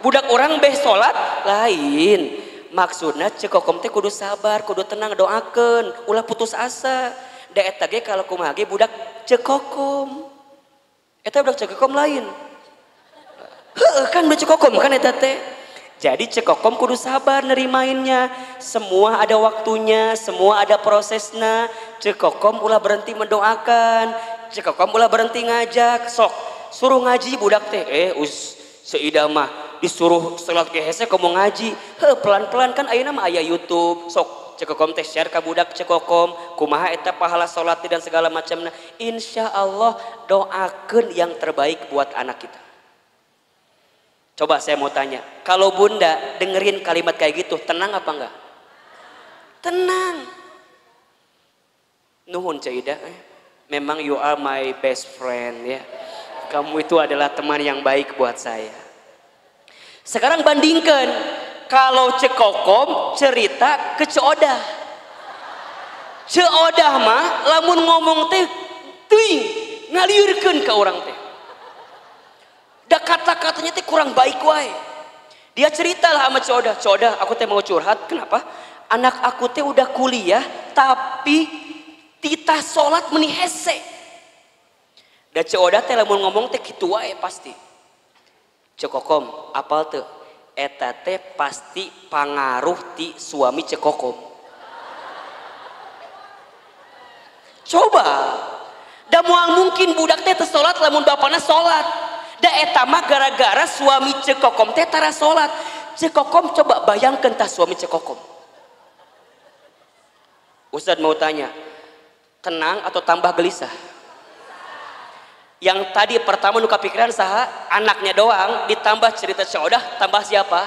Budak orang beh sholat lain. Maksudnya Cek Kokom teh kudu sabar, kudu tenang, doakeun, ulah putus asa. Da eta ge kalau kumaha ge budak Cek Kokom. Eta budak Cek Kokom lain. Heuh kan budak Cek Kokom kan eta teh. Jadi Cek Kokom kudu sabar nerimainnya. Semua ada waktunya, semua ada prosesnya. Cek Kokom ulah berhenti mendoakan. Cek Kokom ulah berhenti ngajak. Sok suruh ngaji budak teh. Seidah mah disuruh salat ke hese kamu ngaji. Pelan-pelan kan ayeuna mah aya YouTube. Sok Cek Kokom teh share ka budak Cek Kokom kumaha eta pahala salat dan segala macamna. Insya Allah doakeun yang terbaik buat anak kita. Coba saya mau tanya, kalau bunda dengerin kalimat kayak gitu, tenang apa enggak? Tenang. Nuhun Ceidah, memang you are my best friend ya. Kamu itu adalah teman yang baik buat saya. Sekarang bandingkan, kalau Cek Kokom cerita ke Ceodah. Ceodah mah lamun ngomong teh teuing ngaliurkeun ka urang teh. Da kata-katanya teh kurang baik wae. Dia ceritalah sama Ceodah, Ceodah aku teh mau curhat, kenapa? Anak aku teh udah kuliah tapi titah sholat meni hese. Da Ceodah teh lamun ngomong teh kitu wae pasti. Cek Kokom, apal teu? Eta teh pasti pangaruh ti suami Cek Kokom. Coba. Da moal mungkin budak teh teu sholat lamun bapana sholat. Da eta mah gara-gara suami Cek Kokom teh tara sholat. Cek Kokom coba bayangkan tah suami Cek Kokom. Ustadz mau tanya, tenang atau tambah gelisah? Yang tadi pertama nu kapikiran saha? Anaknya doang, ditambah cerita Ceodah, tambah siapa?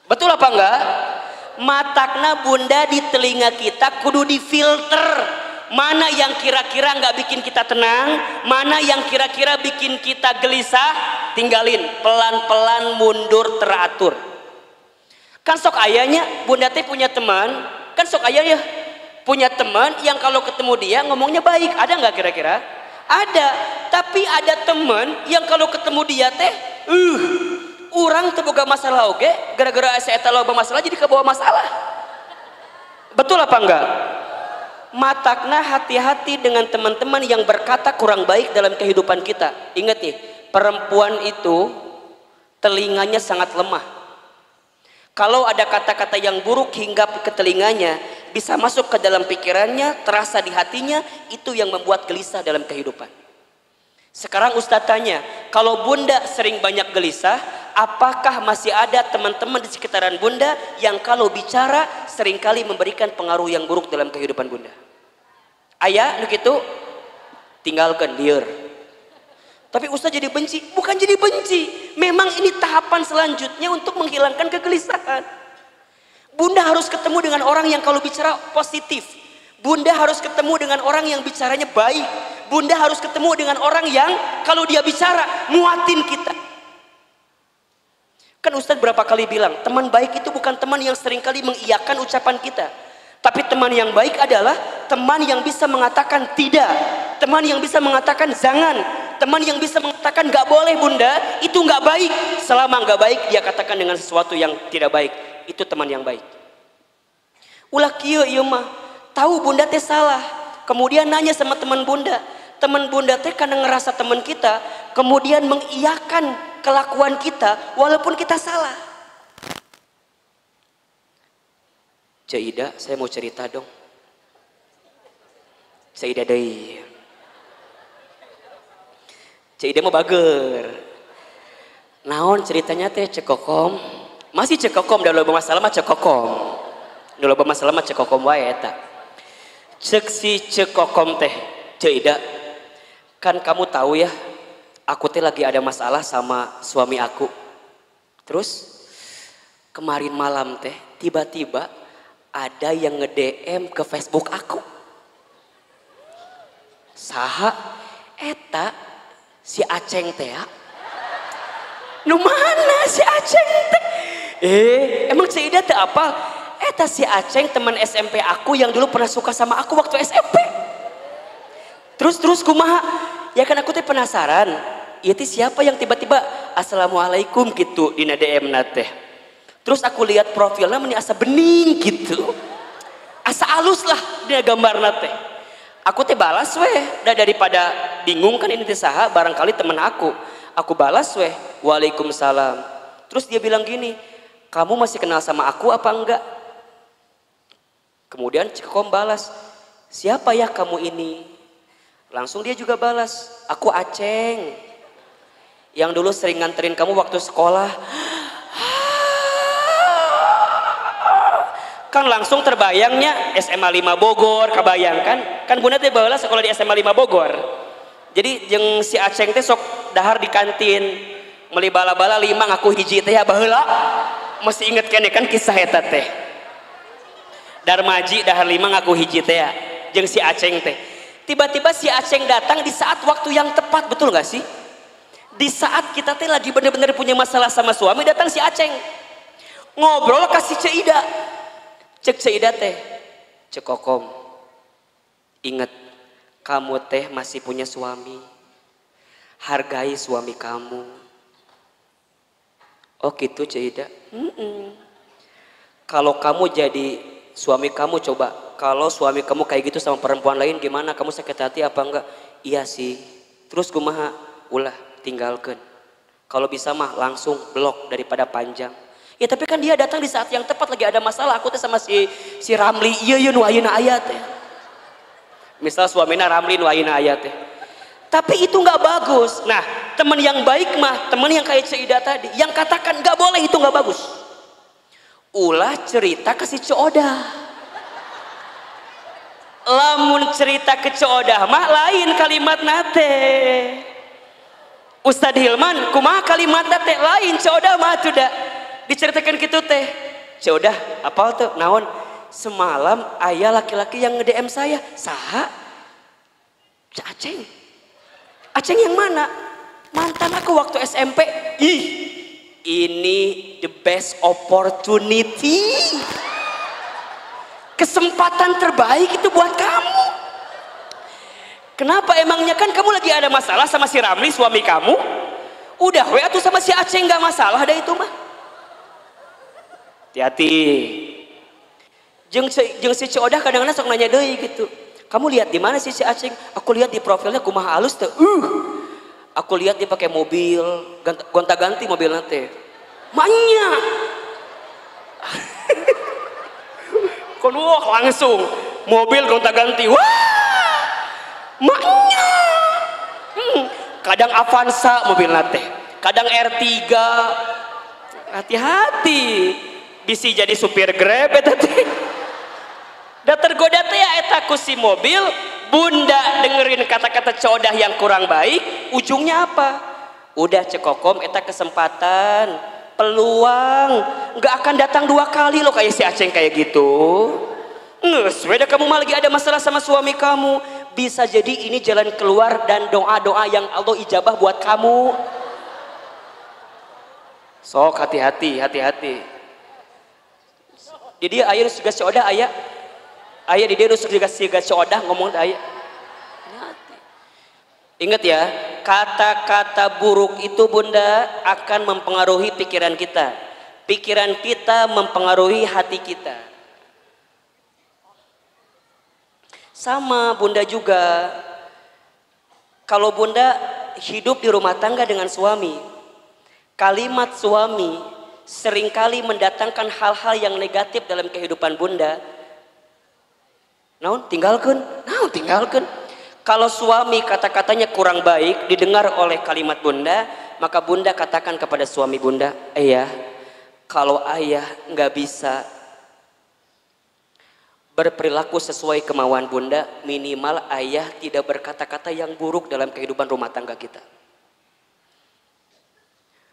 Betul apa enggak? Matakna bunda di telinga kita kudu difilter. Mana yang kira-kira nggak bikin kita tenang, mana yang kira-kira bikin kita gelisah, tinggalin, pelan-pelan mundur teratur. Kan sok ayahnya, bunda teh punya teman, kan sok ayah ya punya teman yang kalau ketemu dia ngomongnya baik, ada nggak kira-kira? Ada, tapi ada teman yang kalau ketemu dia teh, orang terbuka masalah oke, gara-gara saya tahu masalah jadi kebawa masalah. Betul apa enggak? Matakna hati-hati dengan teman-teman yang berkata kurang baik dalam kehidupan kita. Ingat ya, perempuan itu telinganya sangat lemah. Kalau ada kata-kata yang buruk hingga ke telinganya, bisa masuk ke dalam pikirannya, terasa di hatinya, itu yang membuat gelisah dalam kehidupan. Sekarang Ustadz tanya, kalau bunda sering banyak gelisah, apakah masih ada teman-teman di sekitaran bunda yang kalau bicara seringkali memberikan pengaruh yang buruk dalam kehidupan bunda? Ayah, nu kitu tinggalkan lieur. Tapi Ustaz jadi benci, bukan jadi benci. Memang ini tahapan selanjutnya untuk menghilangkan kegelisahan. Bunda harus ketemu dengan orang yang kalau bicara positif. Bunda harus ketemu dengan orang yang bicaranya baik. Bunda harus ketemu dengan orang yang kalau dia bicara muatin kita. Kan Ustaz berapa kali bilang, teman baik itu bukan teman yang seringkali mengiyakan ucapan kita. Tapi teman yang baik adalah teman yang bisa mengatakan tidak. Teman yang bisa mengatakan jangan. teman yang bisa mengatakan nggak boleh bunda, itu nggak baik. Selama nggak baik dia katakan dengan sesuatu yang tidak baik, itu teman yang baik. Ulah kieu ieu mah, tahu bunda teh salah, kemudian nanya sama teman bunda teh karena ngerasa teman kita, kemudian mengiyakan kelakuan kita walaupun kita salah. Cik Ida, saya mau cerita dong. Cik Ida deui. Cik Ida mau bager. Naon ceritanya teh Cek Kokom? Masih Cek Kokom, dah loba masalah mah Cek Kokom. Nu loba masalah mah Cek Kokom wae eta. Cek si Cek Kokom teh, Cik Ida. Kan kamu tahu ya, aku teh lagi ada masalah sama suami aku. Terus kemarin malam teh tiba-tiba ada yang nge-DM ke Facebook aku. Saha eta si Aceng teh ya? Nu mana si Aceng teh? Emang Cik Ida teh apal? Eta si Aceng teman SMP aku yang dulu pernah suka sama aku waktu SMP. Terus kumaha? Ya kan aku teh penasaran. Ieu teh siapa yang tiba-tiba assalamualaikum gitu di DM na teh. Terus aku lihat profilnya meni asa bening gitu. Asa alus lah dia gambarna teh. Aku teh balas weh, daripada bingung kan ini teh saha, barangkali temen aku. Aku balas weh, waalaikumsalam. Terus dia bilang gini, kamu masih kenal sama aku apa enggak? Kemudian Cikom balas, siapa ya kamu ini? Langsung dia juga balas, aku Aceng. Yang dulu sering nganterin kamu waktu sekolah. Kan langsung terbayangnya SMA 5 Bogor, kebayangkan? Kan bunda teh baheula sekolah di SMA 5 Bogor. Jadi jeung si Aceng teh sok dahar di kantin, meuli bala-bala 5 ngaku hiji teh ya baheula. Masih inget kene kan kisah eta teh. Darmaji dahar 5 ngaku hiji teh ya, jeung si Aceng teh. Tiba-tiba si Aceng datang di saat waktu yang tepat, betul gak sih? Di saat kita teh lagi bener-bener punya masalah sama suami, datang si Aceng. Ngobrol kasih Cik Ida. Cek Cik Ida teh, Cek Kokom, ingat kamu teh masih punya suami, hargai suami kamu. Oh gitu Cik Ida. Kalau kamu jadi suami kamu, coba kalau suami kamu kayak gitu sama perempuan lain gimana, kamu sakit hati apa enggak? Iya sih. Terus kumaha? Ulah tinggalkan. Kalau bisa mah langsung blok daripada panjang. Ya tapi kan dia datang di saat yang tepat, lagi ada masalah. Aku teh sama si Ramli, iya nu ayeuna aya teh. Misal suamina Ramli nu ayeuna aya teh. Tapi itu nggak bagus. Nah, teman yang baik mah, teman yang kayak Cik Ida tadi, yang katakan nggak boleh, itu nggak bagus. Ulah cerita ke si Codah. Lamun cerita ke Codah mah lain kalimat nate. Ustadz Hilman, kumaha kalimat nate lain, Codah mah tuh dah. Diceritakan gitu teh, Codah apal tuh naon, semalam ayah laki-laki yang nge-DM saya, saha? Aceng. Aceng yang mana? Mantan aku waktu SMP. Ih, ini the best opportunity, kesempatan terbaik itu buat kamu. Kenapa emangnya? Kan kamu lagi ada masalah sama si Ramli suami kamu. Udah we atuh sama si Aceng gak masalah dah itu mah. Hati-hati. Jeung si Codah kadang-kadang sok nanya deui gitu. Kamu lihat di mana sih si Aceng? Aku lihat di profilnya kumaha halus teh. Aku lihat dia pakai mobil, gonta-ganti mobilnya teh. Manya. Kon langsung mobil gonta-ganti. Wah! Manya. Kadang Avanza mobilnya teh, kadang R3. Hati-hati. Bisa jadi supir Grab eta teh. Da tergoda teh ya eta ku si mobil, bunda dengerin kata-kata Codah yang kurang baik, ujungnya apa? Udah Cek Kokom, eta kesempatan, peluang, nggak akan datang 2 kali loh kayak si Aceng kayak gitu. Nges, beda kamu mah lagi ada masalah sama suami kamu, bisa jadi ini jalan keluar dan doa-doa yang Allah ijabah buat kamu. Sok hati-hati. Jadi ayah juga Codah ayah di dia juga Codah ngomong ayah. Ingat ya, kata-kata buruk itu bunda akan mempengaruhi pikiran kita. Pikiran kita mempengaruhi hati kita. Sama bunda juga. Kalau bunda hidup di rumah tangga dengan suami, kalimat suami seringkali mendatangkan hal-hal yang negatif dalam kehidupan bunda. Naon tinggalkan, naon tinggalkan. Kalau suami kata-katanya kurang baik didengar oleh kalimat bunda, maka bunda katakan kepada suami bunda, ayah, kalau ayah nggak bisa berperilaku sesuai kemauan bunda, minimal ayah tidak berkata-kata yang buruk dalam kehidupan rumah tangga kita.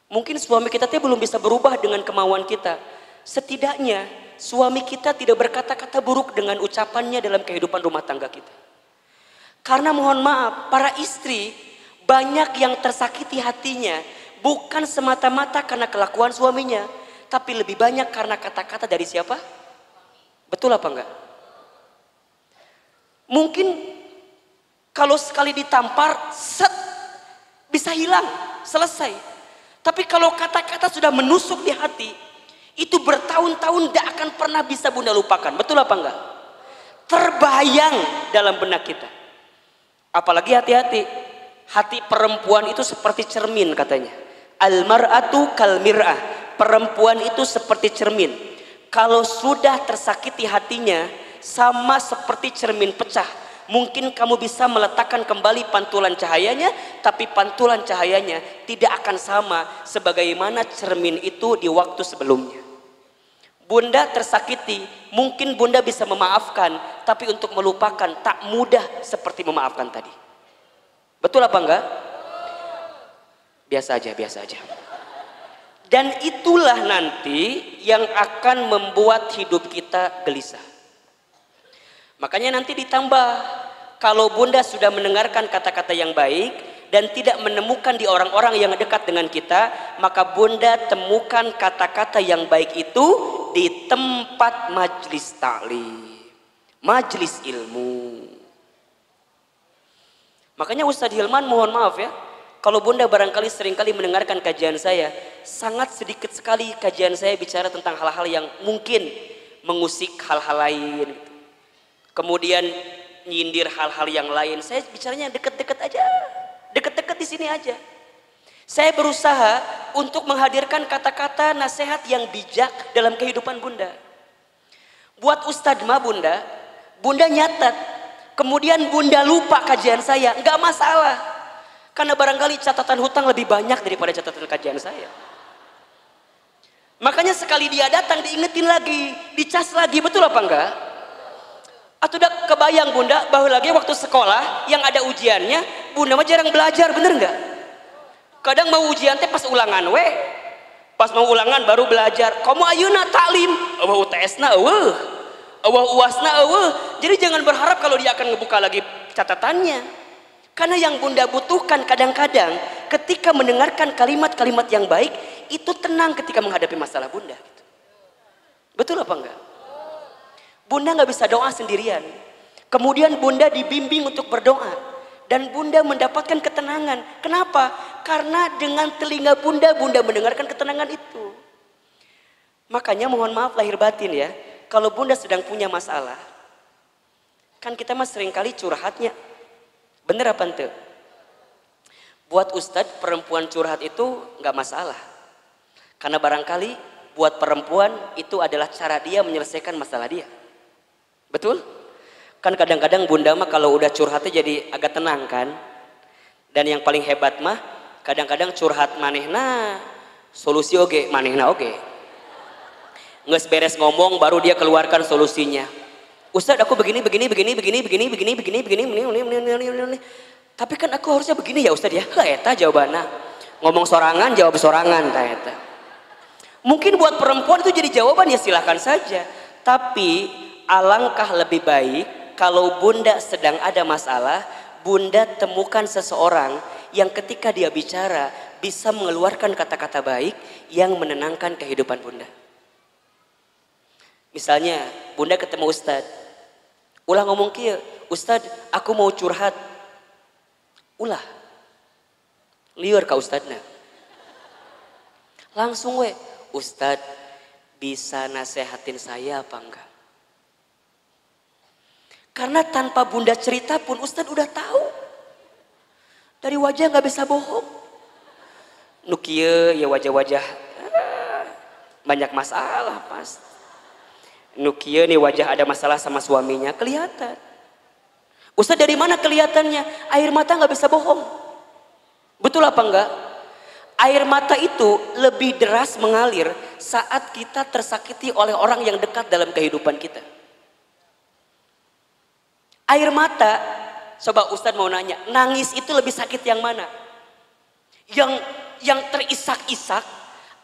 Mungkin suami kita belum bisa berubah dengan kemauan kita. Setidaknya suami kita tidak berkata-kata buruk dengan ucapannya dalam kehidupan rumah tangga kita. Karena mohon maaf, para istri banyak yang tersakiti hatinya bukan semata-mata karena kelakuan suaminya, tapi lebih banyak karena kata-kata dari siapa? Betul apa enggak? Mungkin kalau sekali ditampar, set, bisa hilang, selesai. Tapi kalau kata-kata sudah menusuk di hati, itu bertahun-tahun tidak akan pernah bisa bunda lupakan. Betul apa enggak? Terbayang dalam benak kita. Apalagi hati-hati. Hati perempuan itu seperti cermin katanya. Al-mar'atu kal mir'ah. Perempuan itu seperti cermin. Kalau sudah tersakiti hatinya, sama seperti cermin pecah. Mungkin kamu bisa meletakkan kembali pantulan cahayanya, tapi pantulan cahayanya tidak akan sama sebagaimana cermin itu di waktu sebelumnya. Bunda tersakiti, mungkin bunda bisa memaafkan, tapi untuk melupakan tak mudah seperti memaafkan tadi. Betul apa enggak? Biasa aja, biasa aja. Dan itulah nanti yang akan membuat hidup kita gelisah. Makanya nanti ditambah, kalau bunda sudah mendengarkan kata-kata yang baik dan tidak menemukan di orang-orang yang dekat dengan kita, maka bunda temukan kata-kata yang baik itu di tempat majlis ta'lim, majlis ilmu. Makanya Ustadz Hilman mohon maaf ya, kalau bunda barangkali seringkali mendengarkan kajian saya, sangat sedikit sekali kajian saya bicara tentang hal-hal yang mungkin mengusik hal-hal lain, kemudian nyindir hal-hal yang lain. Saya bicaranya deket-deket aja, deket-deket di sini aja. Saya berusaha untuk menghadirkan kata-kata nasihat yang bijak dalam kehidupan bunda. Buat Ustadz mah bunda, bunda nyatet, kemudian bunda lupa kajian saya, nggak masalah. Karena barangkali catatan hutang lebih banyak daripada catatan kajian saya. Makanya sekali dia datang diingetin lagi, dicas lagi, betul apa enggak? Atau udah kebayang bunda bahwa lagi waktu sekolah yang ada ujiannya, bunda mah jarang belajar, bener nggak? Kadang mau ujian teh pas ulangan pas mau ulangan baru belajar. Kamu ayeuna taklim, eueuh UTS-na eueuh, eueuh UAS-na eueuh. Jadi jangan berharap kalau dia akan ngebuka lagi catatannya. Karena yang bunda butuhkan kadang-kadang ketika mendengarkan kalimat-kalimat yang baik, itu tenang ketika menghadapi masalah bunda. Betul apa enggak? Bunda nggak bisa doa sendirian. Kemudian bunda dibimbing untuk berdoa. Dan bunda mendapatkan ketenangan. Kenapa? Karena dengan telinga bunda, bunda mendengarkan ketenangan itu. Makanya mohon maaf lahir batin ya. Kalau bunda sedang punya masalah. Kan kita mah seringkali curhatnya. Bener apa ente? Buat ustadz perempuan curhat itu nggak masalah. Karena barangkali buat perempuan itu adalah cara dia menyelesaikan masalah dia. Betul? Kan kadang-kadang bunda mah kalau udah curhatnya jadi agak tenang kan. Dan yang paling hebat mah kadang-kadang curhat manehna solusi oge, manehna oge. Nges beres ngomong baru dia keluarkan solusinya. Ustadz aku begini. Tapi kan aku harusnya begini ya Ustadz ya. Eta jawabannya. Ngomong sorangan jawab sorangan ta eta. Mungkin buat perempuan itu jadi jawaban ya silahkan saja. Tapi alangkah lebih baik kalau bunda sedang ada masalah, bunda temukan seseorang yang ketika dia bicara bisa mengeluarkan kata-kata baik yang menenangkan kehidupan bunda. Misalnya bunda ketemu ustadz, ulah ngomong kieu, ustadz aku mau curhat. Ulah, liur ka ustadna. Langsung we, Ustad bisa nasehatin saya apa enggak? Karena tanpa bunda cerita pun Ustad udah tahu. Dari wajah nggak bisa bohong. Nukie ya wajah-wajah banyak masalah pas. Nukie nih wajah ada masalah sama suaminya kelihatan. Ustad dari mana kelihatannya? Air mata nggak bisa bohong. Betul apa enggak? Air mata itu lebih deras mengalir saat kita tersakiti oleh orang yang dekat dalam kehidupan kita. Air mata, coba Ustadz mau nanya, nangis itu lebih sakit yang mana? Yang terisak-isak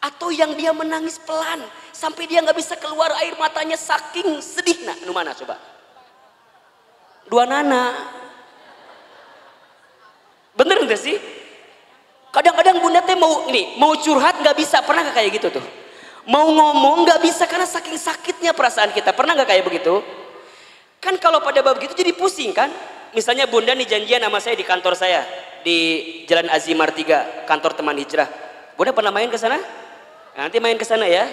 atau yang dia menangis pelan sampai dia nggak bisa keluar air matanya saking sedih? Nah, nu mana coba? Dua nana. Bener nggak sih? Kadang-kadang bunda teh mau curhat nggak bisa, pernah nggak kayak gitu tuh? Mau ngomong nggak bisa karena saking sakitnya perasaan kita, pernah nggak kayak begitu? Kan kalau pada bab gitu jadi pusing kan? Misalnya bunda nih janjian sama saya di kantor saya di Jalan Azimar 3, kantor teman hijrah. Bunda pernah main ke sana? Nanti main ke sana ya.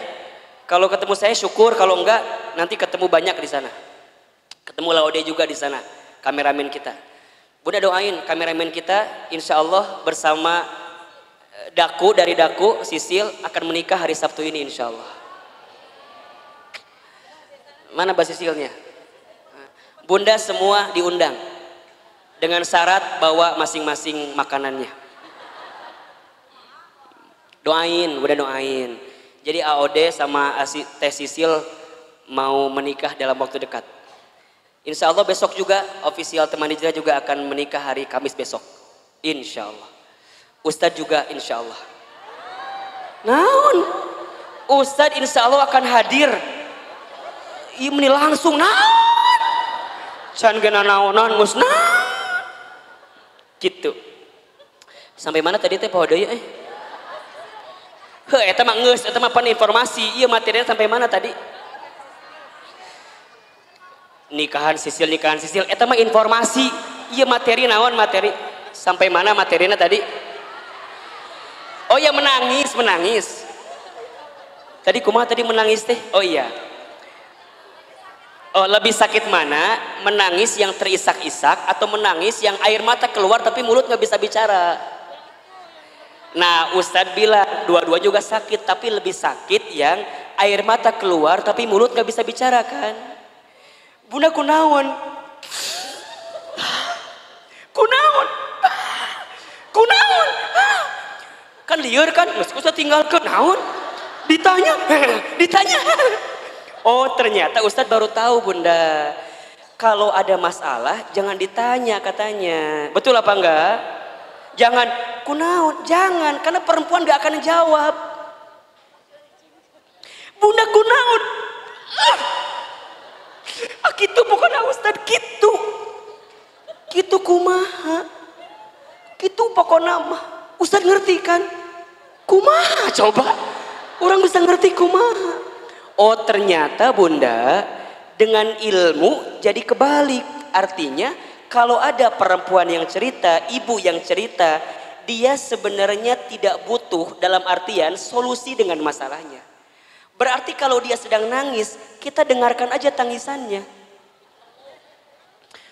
Kalau ketemu saya syukur, kalau enggak nanti ketemu banyak di sana. Ketemu Laude juga di sana, kameramen kita. Bunda doain kameramen kita, insya Allah bersama Daku dari Daku, Sisil akan menikah hari Sabtu ini insya Allah. Mana Mbak Sisilnya? Bunda semua diundang dengan syarat bawa masing-masing makanannya. Doain, Bunda doain. Jadi AOD sama Teh Sisil mau menikah dalam waktu dekat. Insya Allah besok juga official teman hijrah juga akan menikah hari Kamis besok. Insya Allah. Ustadz juga insya Allah. Naon? Ustadz insya Allah akan hadir. Ini langsung naon? Can gena naonan gus naon? Gitu. Sampai mana tadi teh poho deui eta mah geus, eta mah pan informasi. Ieu materinya sampai mana tadi? Nikahan Sisil, eta mah informasi. Iya materi naon materi? Sampai mana materinya tadi? Oh ya menangis. Tadi kumaha tadi menangis teh? Oh iya. Oh lebih sakit mana? Menangis yang terisak-isak atau menangis yang air mata keluar tapi mulut nggak bisa bicara? Nah Ustadz bilang dua-dua juga sakit, tapi lebih sakit yang air mata keluar tapi mulut nggak bisa bicara kan? Bunda kunaon kan liur kan geus usah tinggalkeun naon ditanya oh ternyata Ustadz baru tahu Bunda kalau ada masalah jangan ditanya katanya. Betul apa enggak? Jangan kunaon, jangan, karena perempuan gak akan jawab. Bunda kunaon gitu bukan Ustadz gitu kumaha gitu pokoknya mah Ustadz ngerti kan kumaha coba orang bisa ngerti kumaha. Oh ternyata Bunda dengan ilmu jadi kebalik. Artinya kalau ada perempuan yang cerita, ibu yang cerita, dia sebenarnya tidak butuh dalam artian solusi dengan masalahnya. Berarti kalau dia sedang nangis, kita dengarkan aja tangisannya.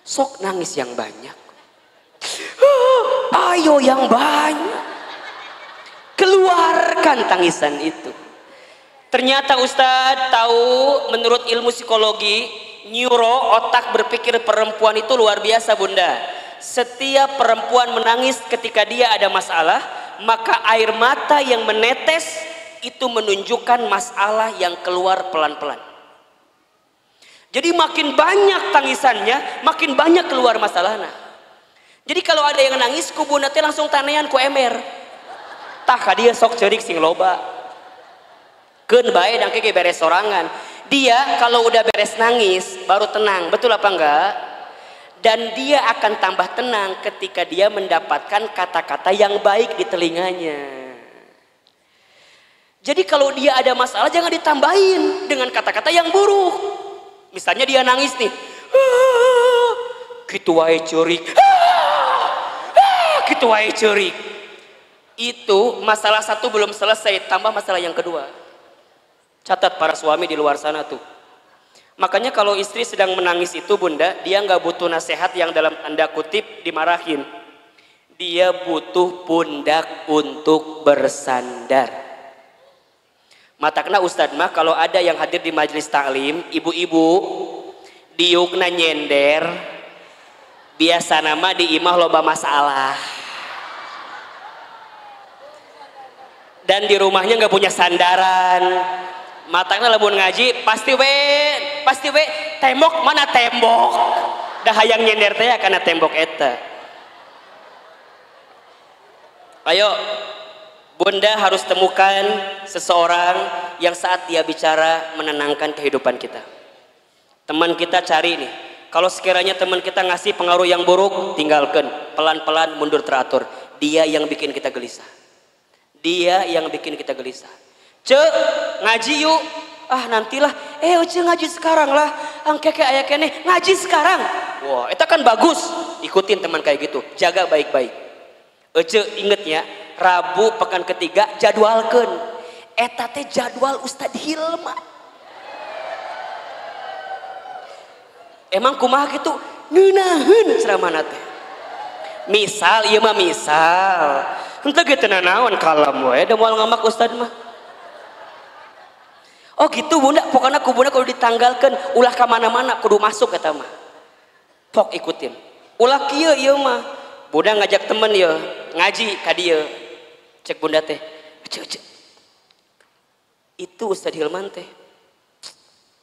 Sok nangis yang banyak. Ayo yang banyak. Keluarkan tangisan itu. Ternyata Ustadz tahu menurut ilmu psikologi, neuro otak berpikir perempuan itu luar biasa Bunda. Setiap perempuan menangis ketika dia ada masalah, maka air mata yang menetes itu menunjukkan masalah yang keluar pelan-pelan. Jadi makin banyak tangisannya, makin banyak keluar masalahnya. Jadi kalau ada yang nangis, ku Bunda teh langsung tanean ku emer. Tah ka dia sok ceurik sing loba. Keun bae dangke ge beres sorangan. Dia kalau udah beres nangis baru tenang. Betul apa enggak? Dan dia akan tambah tenang ketika dia mendapatkan kata-kata yang baik di telinganya. Jadi kalau dia ada masalah jangan ditambahin dengan kata-kata yang buruk. Misalnya dia nangis nih. Kitu wae ceurik. Kitu wae ceurik. Itu masalah satu belum selesai, tambah masalah yang kedua. Catat para suami di luar sana tuh. Makanya kalau istri sedang menangis itu bunda, dia nggak butuh nasihat yang dalam tanda kutip dimarahin. Dia butuh pundak untuk bersandar. Matakna Ustadz mah kalau ada yang hadir di majelis taklim, ibu-ibu diukna nyender, biasa nama di imah loba masalah. Dan di rumahnya nggak punya sandaran. Matakna lamun ngaji pasti we tembok mana tembok. Dah hayang nyender teh karena tembok eta. Ayo bunda harus temukan seseorang yang saat dia bicara menenangkan kehidupan kita. Teman kita cari nih. Kalau sekiranya teman kita ngasih pengaruh yang buruk, tinggalkan. Pelan-pelan mundur teratur. Dia yang bikin kita gelisah. Dia yang bikin kita gelisah. Cek ngaji yuk. Ah nantilah. Cek ngaji sekarang lah. Angkeke aya keneh ngaji sekarang. Wah, itu kan bagus. Ikutin teman kayak gitu. Jaga baik-baik. Cek inget ya. Rabu pekan ketiga jadwalkan. Eta teh jadwal Ustadz Hilman. Emang kumaha gitu? Ngeunaheun ceramahna teh. Misal ieu mah misal. Henteu gitu nanaon kalam we da moal ngamak Ustadz mah. Oh gitu bunda, pokoknya ku bunda kudu ditanggalkan. Ulah ka mana-mana kudu masuk eta mah. Pok ikutin. Ulah kieu ieu mah. Bunda ngajak temen ya ngaji ka dieu. Cek bunda teh. Cek. Itu Ustadz Hilman teh.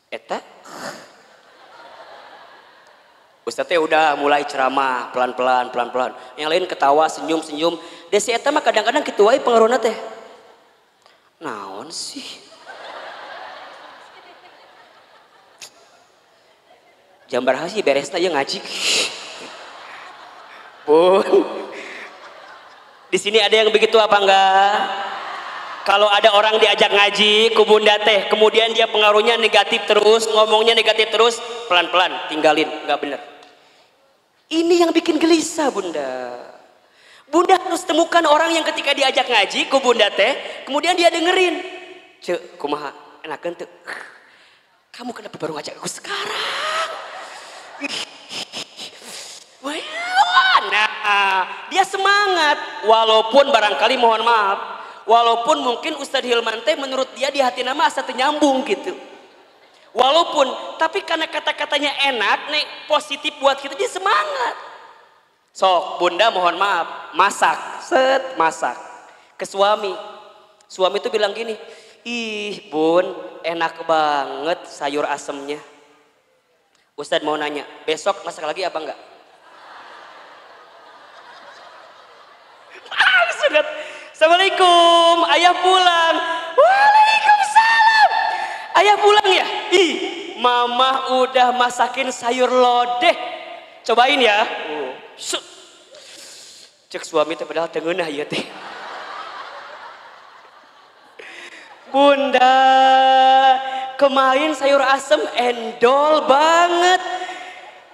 Eta Ustadz teh udah mulai ceramah pelan-pelan. Yang lain ketawa senyum. Desi eta mah kadang-kadang kitu wae pengaruhna teh. Naon sih? Jambar hasi beresna ya ngaji. Bun. Di sini ada yang begitu apa enggak? Kalau ada orang diajak ngaji ku bunda teh, kemudian dia pengaruhnya negatif terus, ngomongnya negatif terus, pelan-pelan tinggalin, enggak bener. Ini yang bikin gelisah bunda. Bunda harus temukan orang yang ketika diajak ngaji ku bunda teh, kemudian dia dengerin. Cek kumaha enakeun teu? Kamu kenapa baru ngajak aku sekarang? Nah, dia semangat walaupun barangkali mohon maaf, walaupun mungkin Ustadz Hilman teh menurut dia di hati nama asa teu nyambung gitu. Walaupun tapi karena kata-katanya enak nih positif buat kita dia semangat. Sok bunda mohon maaf, masak ke suami. Suami itu bilang gini, ih bun enak banget sayur asemnya. Ustadz mau nanya, besok masak lagi apa enggak? Assalamualaikum, ayah pulang. Waalaikumsalam. Ayah pulang ya? Ih, mama udah masakin sayur lodeh. Cobain ya. Cek suami teh padahal teu ngeunah ieu teh. Bunda, kemarin sayur asem endol banget.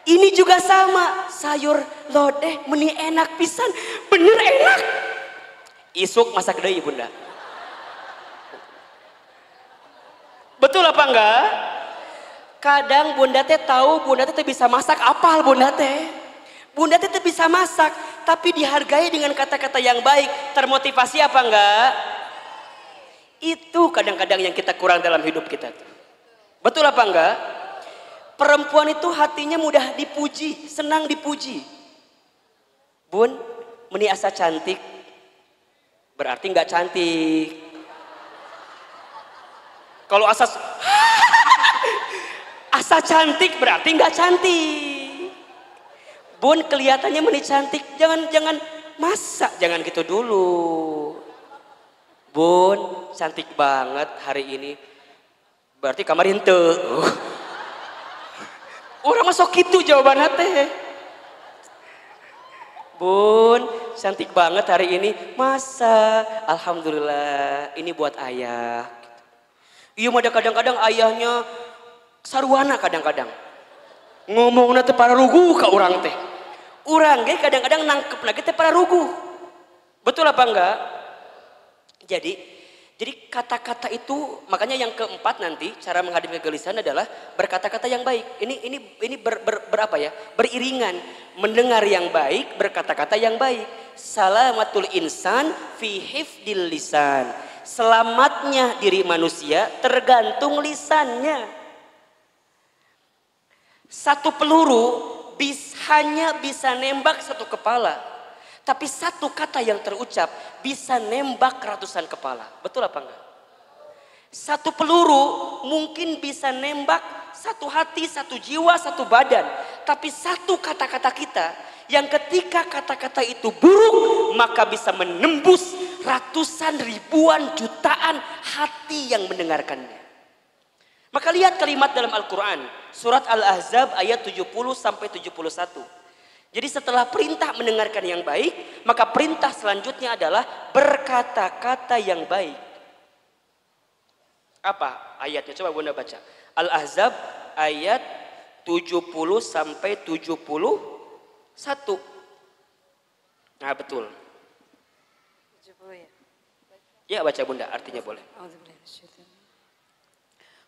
Ini juga sama, sayur lodeh meni enak pisan. Bener enak. Isuk masak deui bunda. Betul apa enggak? Kadang bunda teh tahu bunda teh bisa masak, apal bunda teh. Bunda teh bisa masak, tapi dihargai dengan kata-kata yang baik, termotivasi apa enggak? Itu kadang-kadang yang kita kurang dalam hidup kita tuh. Betul apa enggak? Perempuan itu hatinya mudah dipuji, senang dipuji. Bun, meni asa cantik, berarti nggak cantik. Kalau asa cantik berarti nggak cantik. Bun kelihatannya meni cantik, jangan masa jangan gitu dulu. Bun cantik banget hari ini, berarti kamarin teu. Orang masuk gitu jawaban teh. Bun cantik banget hari ini, masa alhamdulillah ini buat ayah. Iya mah kadang-kadang ayahnya sarwana kadang-kadang ngomongna teh para rugu ka urang teh. Urang ge kadang-kadang nangkep lagi teh para rugu. Betul apa enggak? Jadi kata-kata itu, makanya yang keempat nanti cara menghadapi kegelisahan adalah berkata-kata yang baik. Ini berapa ya? Beriringan, mendengar yang baik, berkata-kata yang baik. Salamatul insan fi hifdil lisan. Selamatnya diri manusia tergantung lisannya. Satu peluru hanya bisa nembak satu kepala. Tapi satu kata yang terucap bisa nembak ratusan kepala. Betul apa enggak? Satu peluru mungkin bisa nembak satu hati, satu jiwa, satu badan. Tapi satu kata-kata kita yang ketika kata-kata itu buruk maka bisa menembus ratusan, ribuan, jutaan hati yang mendengarkannya. Maka lihat kalimat dalam Al-Quran. Surat Al-Ahzab ayat 70 sampai 71. Jadi setelah perintah mendengarkan yang baik, maka perintah selanjutnya adalah berkata-kata yang baik. Apa ayatnya? Coba Bunda baca. Al-Ahzab ayat 70 sampai 71. Nah betul. 70 ya? Ya baca Bunda, artinya boleh.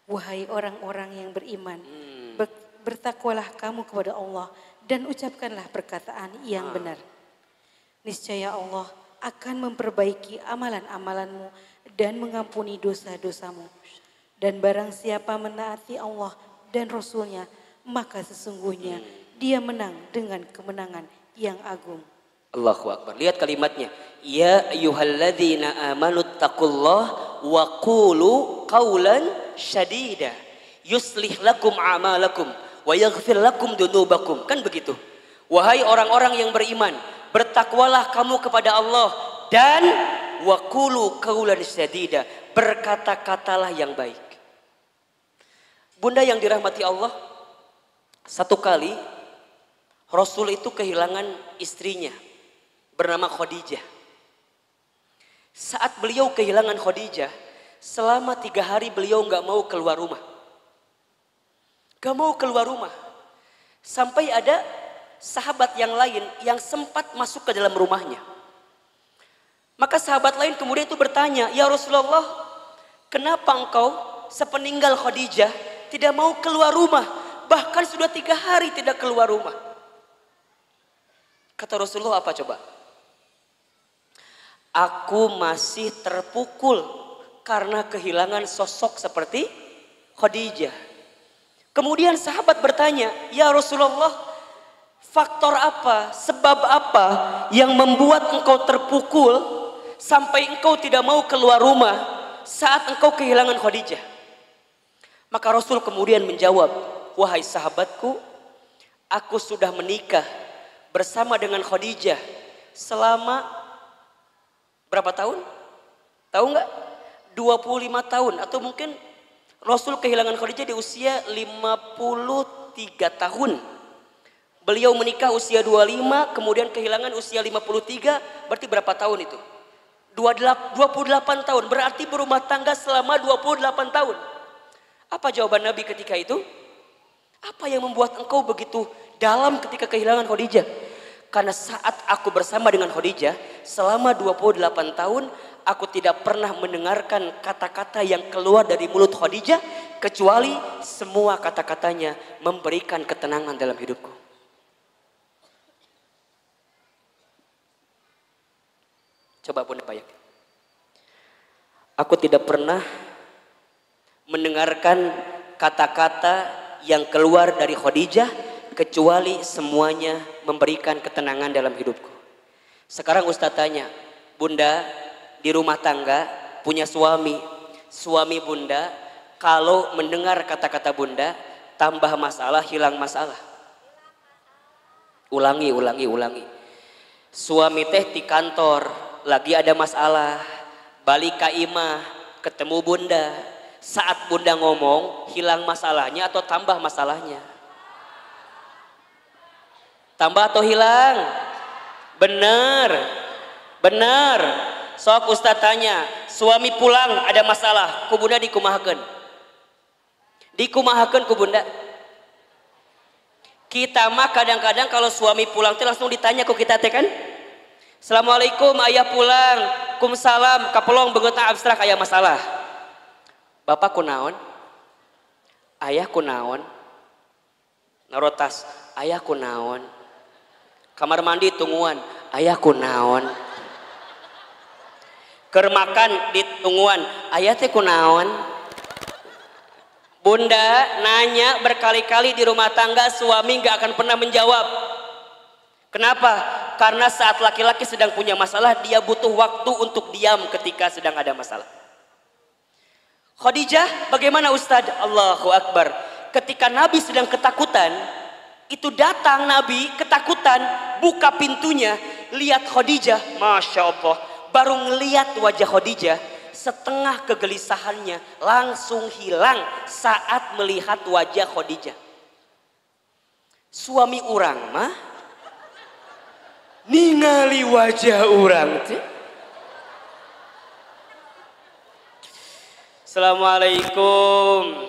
Wahai orang-orang yang beriman, bertakwalah kamu kepada Allah dan ucapkanlah perkataan yang benar. Niscaya Allah akan memperbaiki amalan-amalanmu dan mengampuni dosa-dosamu. Dan barang siapa menaati Allah dan Rasulnya, maka sesungguhnya dia menang dengan kemenangan yang agung. Allahu Akbar. Lihat kalimatnya. Ya ayyuhalladzina amanu taqullah wa qulu qawlan syadida yuslih lakum a'malakum wa yaghfir lakum dunubakum. Kan begitu. Wahai orang-orang yang beriman, bertakwalah kamu kepada Allah dan wa qulu qawlan syadida, berkata-katalah yang baik. Bunda yang dirahmati Allah, satu kali Rasul itu kehilangan istrinya bernama Khadijah. Saat beliau kehilangan Khadijah, selama 3 hari beliau gak mau keluar rumah. Gak mau keluar rumah. Sampai ada sahabat yang lain yang sempat masuk ke dalam rumahnya. Maka sahabat lain kemudian itu bertanya, ya Rasulullah, kenapa engkau sepeninggal Khadijah tidak mau keluar rumah? Bahkan sudah 3 hari tidak keluar rumah. Kata Rasulullah apa coba? Aku masih terpukul karena kehilangan sosok seperti Khadijah. Kemudian sahabat bertanya, ya Rasulullah, faktor apa, sebab apa yang membuat engkau terpukul sampai engkau tidak mau keluar rumah saat engkau kehilangan Khadijah? Maka Rasul kemudian menjawab, wahai sahabatku, aku sudah menikah bersama dengan Khadijah selama berapa tahun? Tahu nggak? 25 tahun atau mungkin Rasul kehilangan Khadijah di usia 53 tahun. Beliau menikah usia 25, kemudian kehilangan usia 53, berarti berapa tahun itu? 28 tahun, berarti berumah tangga selama 28 tahun. Apa jawaban Nabi ketika itu? Apa yang membuat engkau begitu dalam ketika kehilangan Khadijah? Karena saat aku bersama dengan Khadijah selama 28 tahun, aku tidak pernah mendengarkan kata-kata yang keluar dari mulut Khadijah kecuali semua kata-katanya memberikan ketenangan dalam hidupku. Coba Bunda bayangkan. Aku tidak pernah mendengarkan kata-kata yang keluar dari Khadijah kecuali semuanya memberikan ketenangan dalam hidupku. Sekarang Ustaz tanya, Bunda di rumah tangga punya suami. Suami Bunda kalau mendengar kata-kata Bunda tambah masalah, hilang masalah. Ulangi. Suami teh di kantor lagi ada masalah, balik ke imah ketemu Bunda. Saat Bunda ngomong hilang masalahnya atau tambah masalahnya? Tambah atau hilang? Benar. Sok Ustaz tanya, suami pulang ada masalah, ku Bunda dikumahakeun. Dikumahakeun ku Bunda. Kita mah kadang-kadang kalau suami pulang teh langsung ditanya ku kita teh kan. Assalamualaikum, ayah pulang. Kumsalam, kapelong bengeutna abstrak aya masalah. Bapak kunaon? Ayah kunaon? Narotas, ayah kunaon? Kamar mandi tungguan, ayah kunaon? Keur makan di tungguan, ayah teh kunaon? Bunda nanya berkali-kali di rumah tangga, suami gak akan pernah menjawab. Kenapa? Karena saat laki-laki sedang punya masalah, dia butuh waktu untuk diam ketika sedang ada masalah. Khadijah bagaimana Ustadz? Allahu Akbar. Ketika Nabi sedang ketakutan, itu datang Nabi ketakutan, buka pintunya, lihat Khadijah, Masya Allah. Baru ngelihat wajah Khadijah, setengah kegelisahannya langsung hilang saat melihat wajah Khadijah. Suami orang mah ningali wajah orang teh. Assalamualaikum.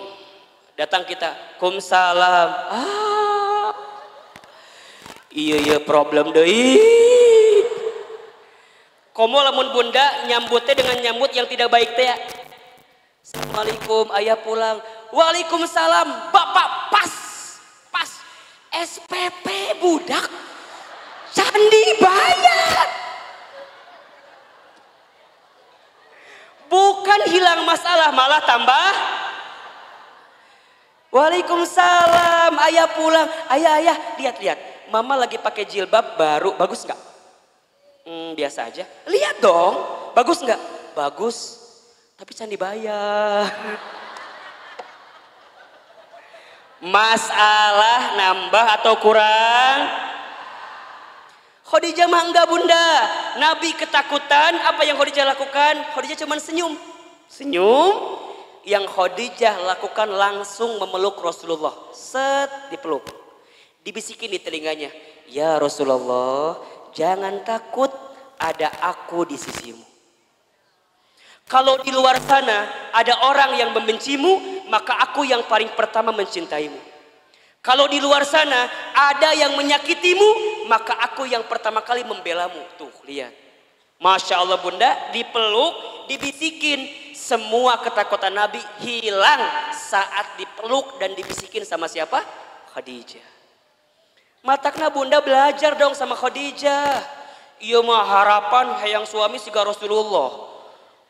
Datang kita, kumsalam. Iya problem deui. Komo lamun bunda nyambutnya dengan nyambut yang tidak baik teh. Assalamualaikum, ayah pulang. Waalaikumsalam, bapak pas SPP budak candi bayar. Bukan hilang masalah, malah tambah. Waalaikumsalam, ayah pulang. Ayah, lihat. Mama lagi pakai jilbab baru, bagus nggak? Biasa aja. Lihat dong, bagus nggak? Bagus, tapi candi bayar. Masalah nambah atau kurang? Khadijah mah enggak bunda. Nabi ketakutan, apa yang Khadijah lakukan? Khadijah cuma senyum. Yang Khadijah lakukan langsung memeluk Rasulullah. Set, dipeluk. Dibisikin di telinganya. Ya Rasulullah, jangan takut, ada aku di sisimu. Kalau di luar sana ada orang yang membencimu, maka aku yang paling pertama mencintaimu. Kalau di luar sana ada yang menyakitimu, maka aku yang pertama kali membelamu. Tuh lihat, Masya Allah bunda, dipeluk, dibisikin, semua ketakutan Nabi hilang saat dipeluk dan dibisikin sama siapa? Khadijah. Matakna bunda belajar dong sama Khadijah. Iya mah harapan hayang suami siga Rasulullah.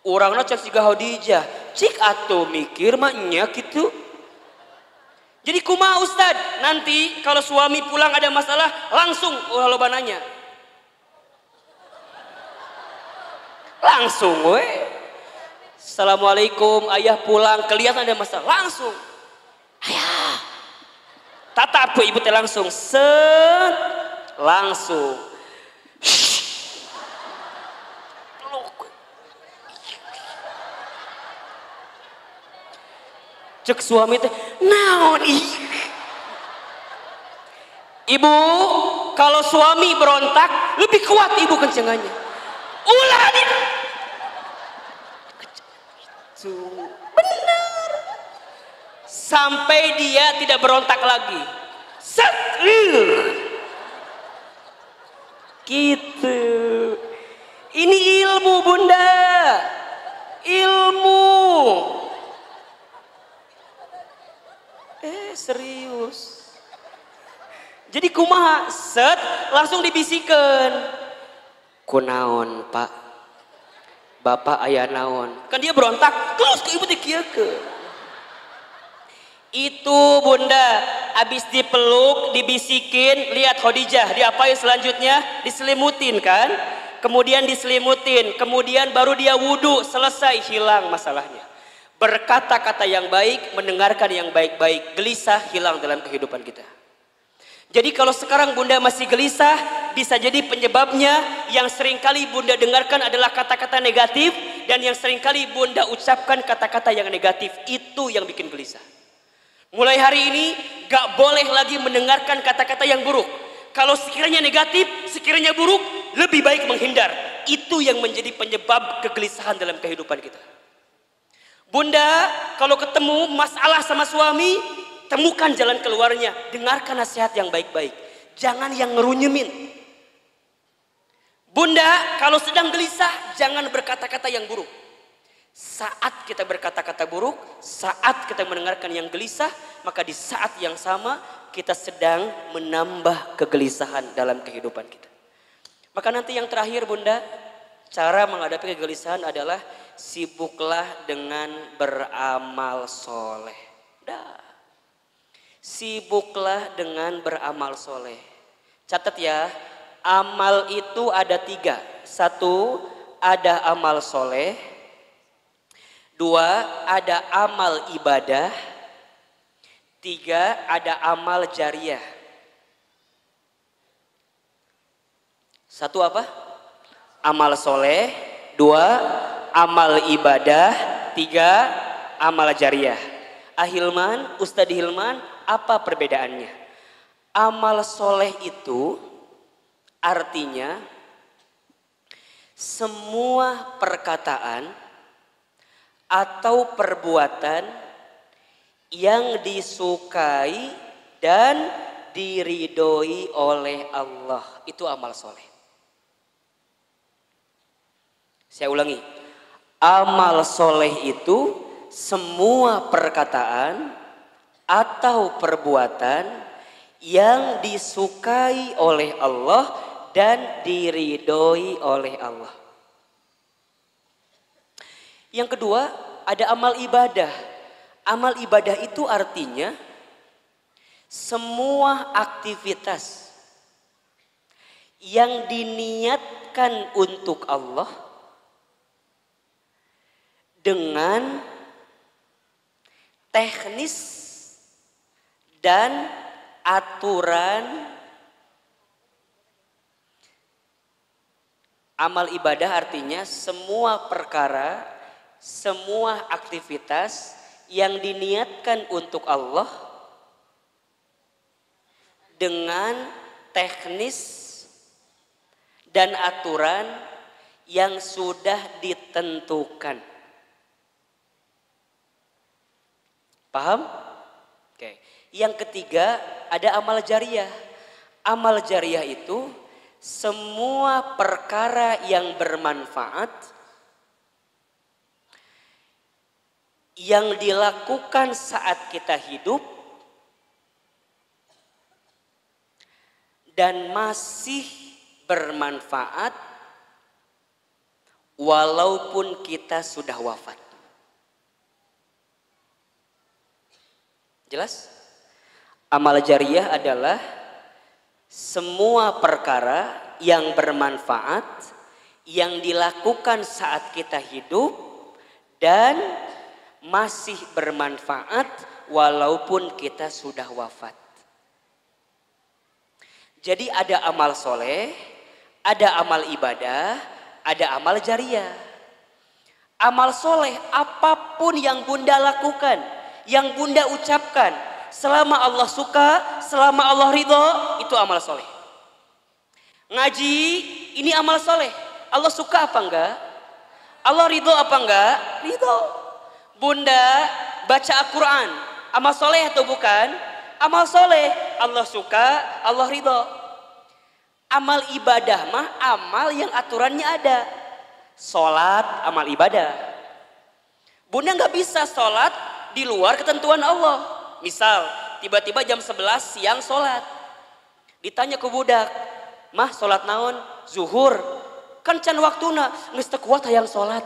Urangna cek siga Khadijah. Cik atuh mikir mah nya gitu. Jadi kumaha Ustad, nanti kalau suami pulang ada masalah langsung loba nanya. Langsung we. Assalamualaikum, ayah pulang, kelihatan ada masalah, langsung. Ayah. Tatap ke ibu teh langsung, set, langsung. Cek suami teh, naon ih. Ibu, kalau suami berontak lebih kuat ibu kencengannya. Ulah nih. Benar. Sampai dia tidak berontak lagi. Set. Gitu. Ini ilmu bunda. Ilmu. Serius. Jadi kumaha, set, langsung dibisikan. Kunaon pak, bapak ayah naon. Kan dia berontak, terus ke ibu dikieukeun. Itu bunda, abis dipeluk, dibisikin, lihat Khadijah, diapain selanjutnya? Diselimutin kan? Kemudian diselimutin, kemudian baru dia wudhu, selesai, hilang masalahnya. Berkata-kata yang baik, mendengarkan yang baik-baik, gelisah hilang dalam kehidupan kita. Jadi kalau sekarang bunda masih gelisah, bisa jadi penyebabnya yang seringkali bunda dengarkan adalah kata-kata negatif, dan yang seringkali bunda ucapkan kata-kata yang negatif, itu yang bikin gelisah. Mulai hari ini gak boleh lagi mendengarkan kata-kata yang buruk. Kalau sekiranya negatif, sekiranya buruk, lebih baik menghindar. Itu yang menjadi penyebab kegelisahan dalam kehidupan kita. Bunda, kalau ketemu masalah sama suami, temukan jalan keluarnya. Dengarkan nasihat yang baik-baik. Jangan yang ngerunyemin. Bunda, kalau sedang gelisah jangan berkata-kata yang buruk. Saat kita berkata-kata buruk, saat kita mendengarkan yang gelisah, maka di saat yang sama kita sedang menambah kegelisahan dalam kehidupan kita. Maka nanti yang terakhir Bunda, cara menghadapi kegelisahan adalah sibuklah dengan beramal soleh. Dah. Sibuklah dengan beramal soleh. Catat ya, amal itu ada 3. 1, ada amal soleh. 2, ada amal ibadah. 3, ada amal jariah. 1 apa? Amal soleh. 2, amal ibadah. 3, amal jariah. Ahilman, Ustadz Hilman, apa perbedaannya? Amal soleh itu artinya semua perkataan atau perbuatan yang disukai dan diridhoi oleh Allah. Itu amal soleh. Saya ulangi. Amal soleh itu semua perkataan atau perbuatan yang disukai oleh Allah dan diridhoi oleh Allah. Yang kedua, ada amal ibadah. Amal ibadah itu artinya semua aktivitas yang diniatkan untuk Allah dengan teknis dan aturan. Amal ibadah artinya semua perkara, semua aktivitas yang diniatkan untuk Allah dengan teknis dan aturan yang sudah ditentukan. Paham? Oke. Yang ketiga ada amal jariah. Amal jariah itu semua perkara yang bermanfaat yang dilakukan saat kita hidup dan masih bermanfaat walaupun kita sudah wafat. Jelas? Amal jariah adalah semua perkara yang bermanfaat yang dilakukan saat kita hidup dan masih bermanfaat walaupun kita sudah wafat. Jadi ada amal soleh, ada amal ibadah, ada amal jariah. Amal soleh apapun yang Bunda lakukan, yang Bunda ucapkan, selama Allah suka, selama Allah ridho, itu amal soleh. Ngaji, ini amal soleh. Allah suka apa enggak? Allah ridho apa enggak? Ridho. Bunda baca Al-Quran, amal soleh atau bukan? Amal soleh. Allah suka, Allah ridho. Amal ibadah mah amal yang aturannya ada. Sholat, amal ibadah. Bunda nggak bisa sholat di luar ketentuan Allah. Misal tiba-tiba jam 11 siang sholat. Ditanya ke budak, mah sholat naon? Zuhur. Kan can waktuna, geus teu kuat hayang sholat.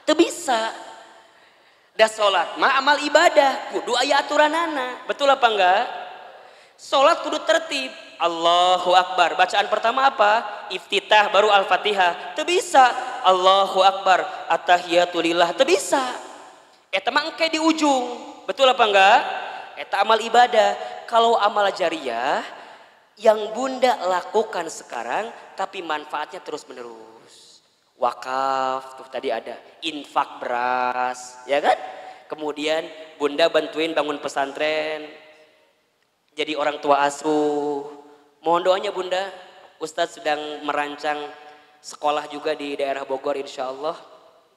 Teu bisa. Dah sholat, mah amal ibadah. Kudu aya aturanana. Betul apa enggak? Sholat kudu tertib. Allahu Akbar. Bacaan pertama apa? Iftitah baru Al-Fatihah. Teu bisa. Allahu Akbar. At-tahiyatulillah. Teu bisa. Eta mah engke di ujung. Betul apa enggak? Eta amal ibadah. Kalau amal jariah yang Bunda lakukan sekarang tapi manfaatnya terus menerus. Wakaf tuh tadi ada, infak beras, ya kan? Kemudian Bunda bantuin bangun pesantren, jadi orang tua asuh. Mohon doanya Bunda, Ustadz sedang merancang sekolah juga di daerah Bogor insya Allah.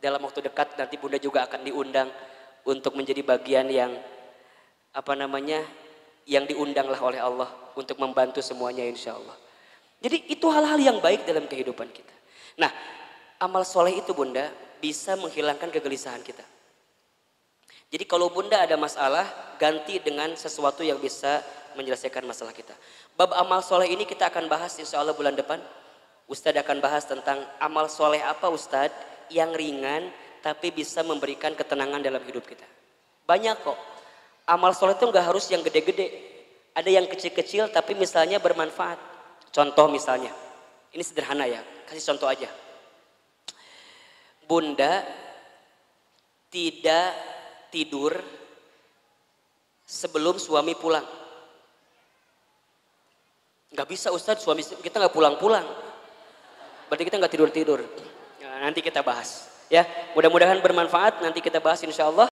Dalam waktu dekat nanti Bunda juga akan diundang untuk menjadi bagian yang yang diundanglah oleh Allah untuk membantu semuanya insya Allah. Jadi itu hal-hal yang baik dalam kehidupan kita. Nah, amal soleh itu bunda bisa menghilangkan kegelisahan kita. Jadi kalau bunda ada masalah, ganti dengan sesuatu yang bisa menyelesaikan masalah kita. Bab amal soleh ini kita akan bahas insya Allah bulan depan. Ustadz akan bahas tentang amal soleh apa Ustadz yang ringan tapi bisa memberikan ketenangan dalam hidup kita. Banyak kok. Amal soleh itu nggak harus yang gede-gede. Ada yang kecil-kecil tapi misalnya bermanfaat. Contoh misalnya, ini sederhana ya, kasih contoh aja. Bunda tidak tidur sebelum suami pulang. Nggak bisa Ustadz, suami kita nggak pulang-pulang. Berarti kita nggak tidur-tidur. Nah, nanti kita bahas. Ya, mudah-mudahan bermanfaat. Nanti kita bahas insya Allah.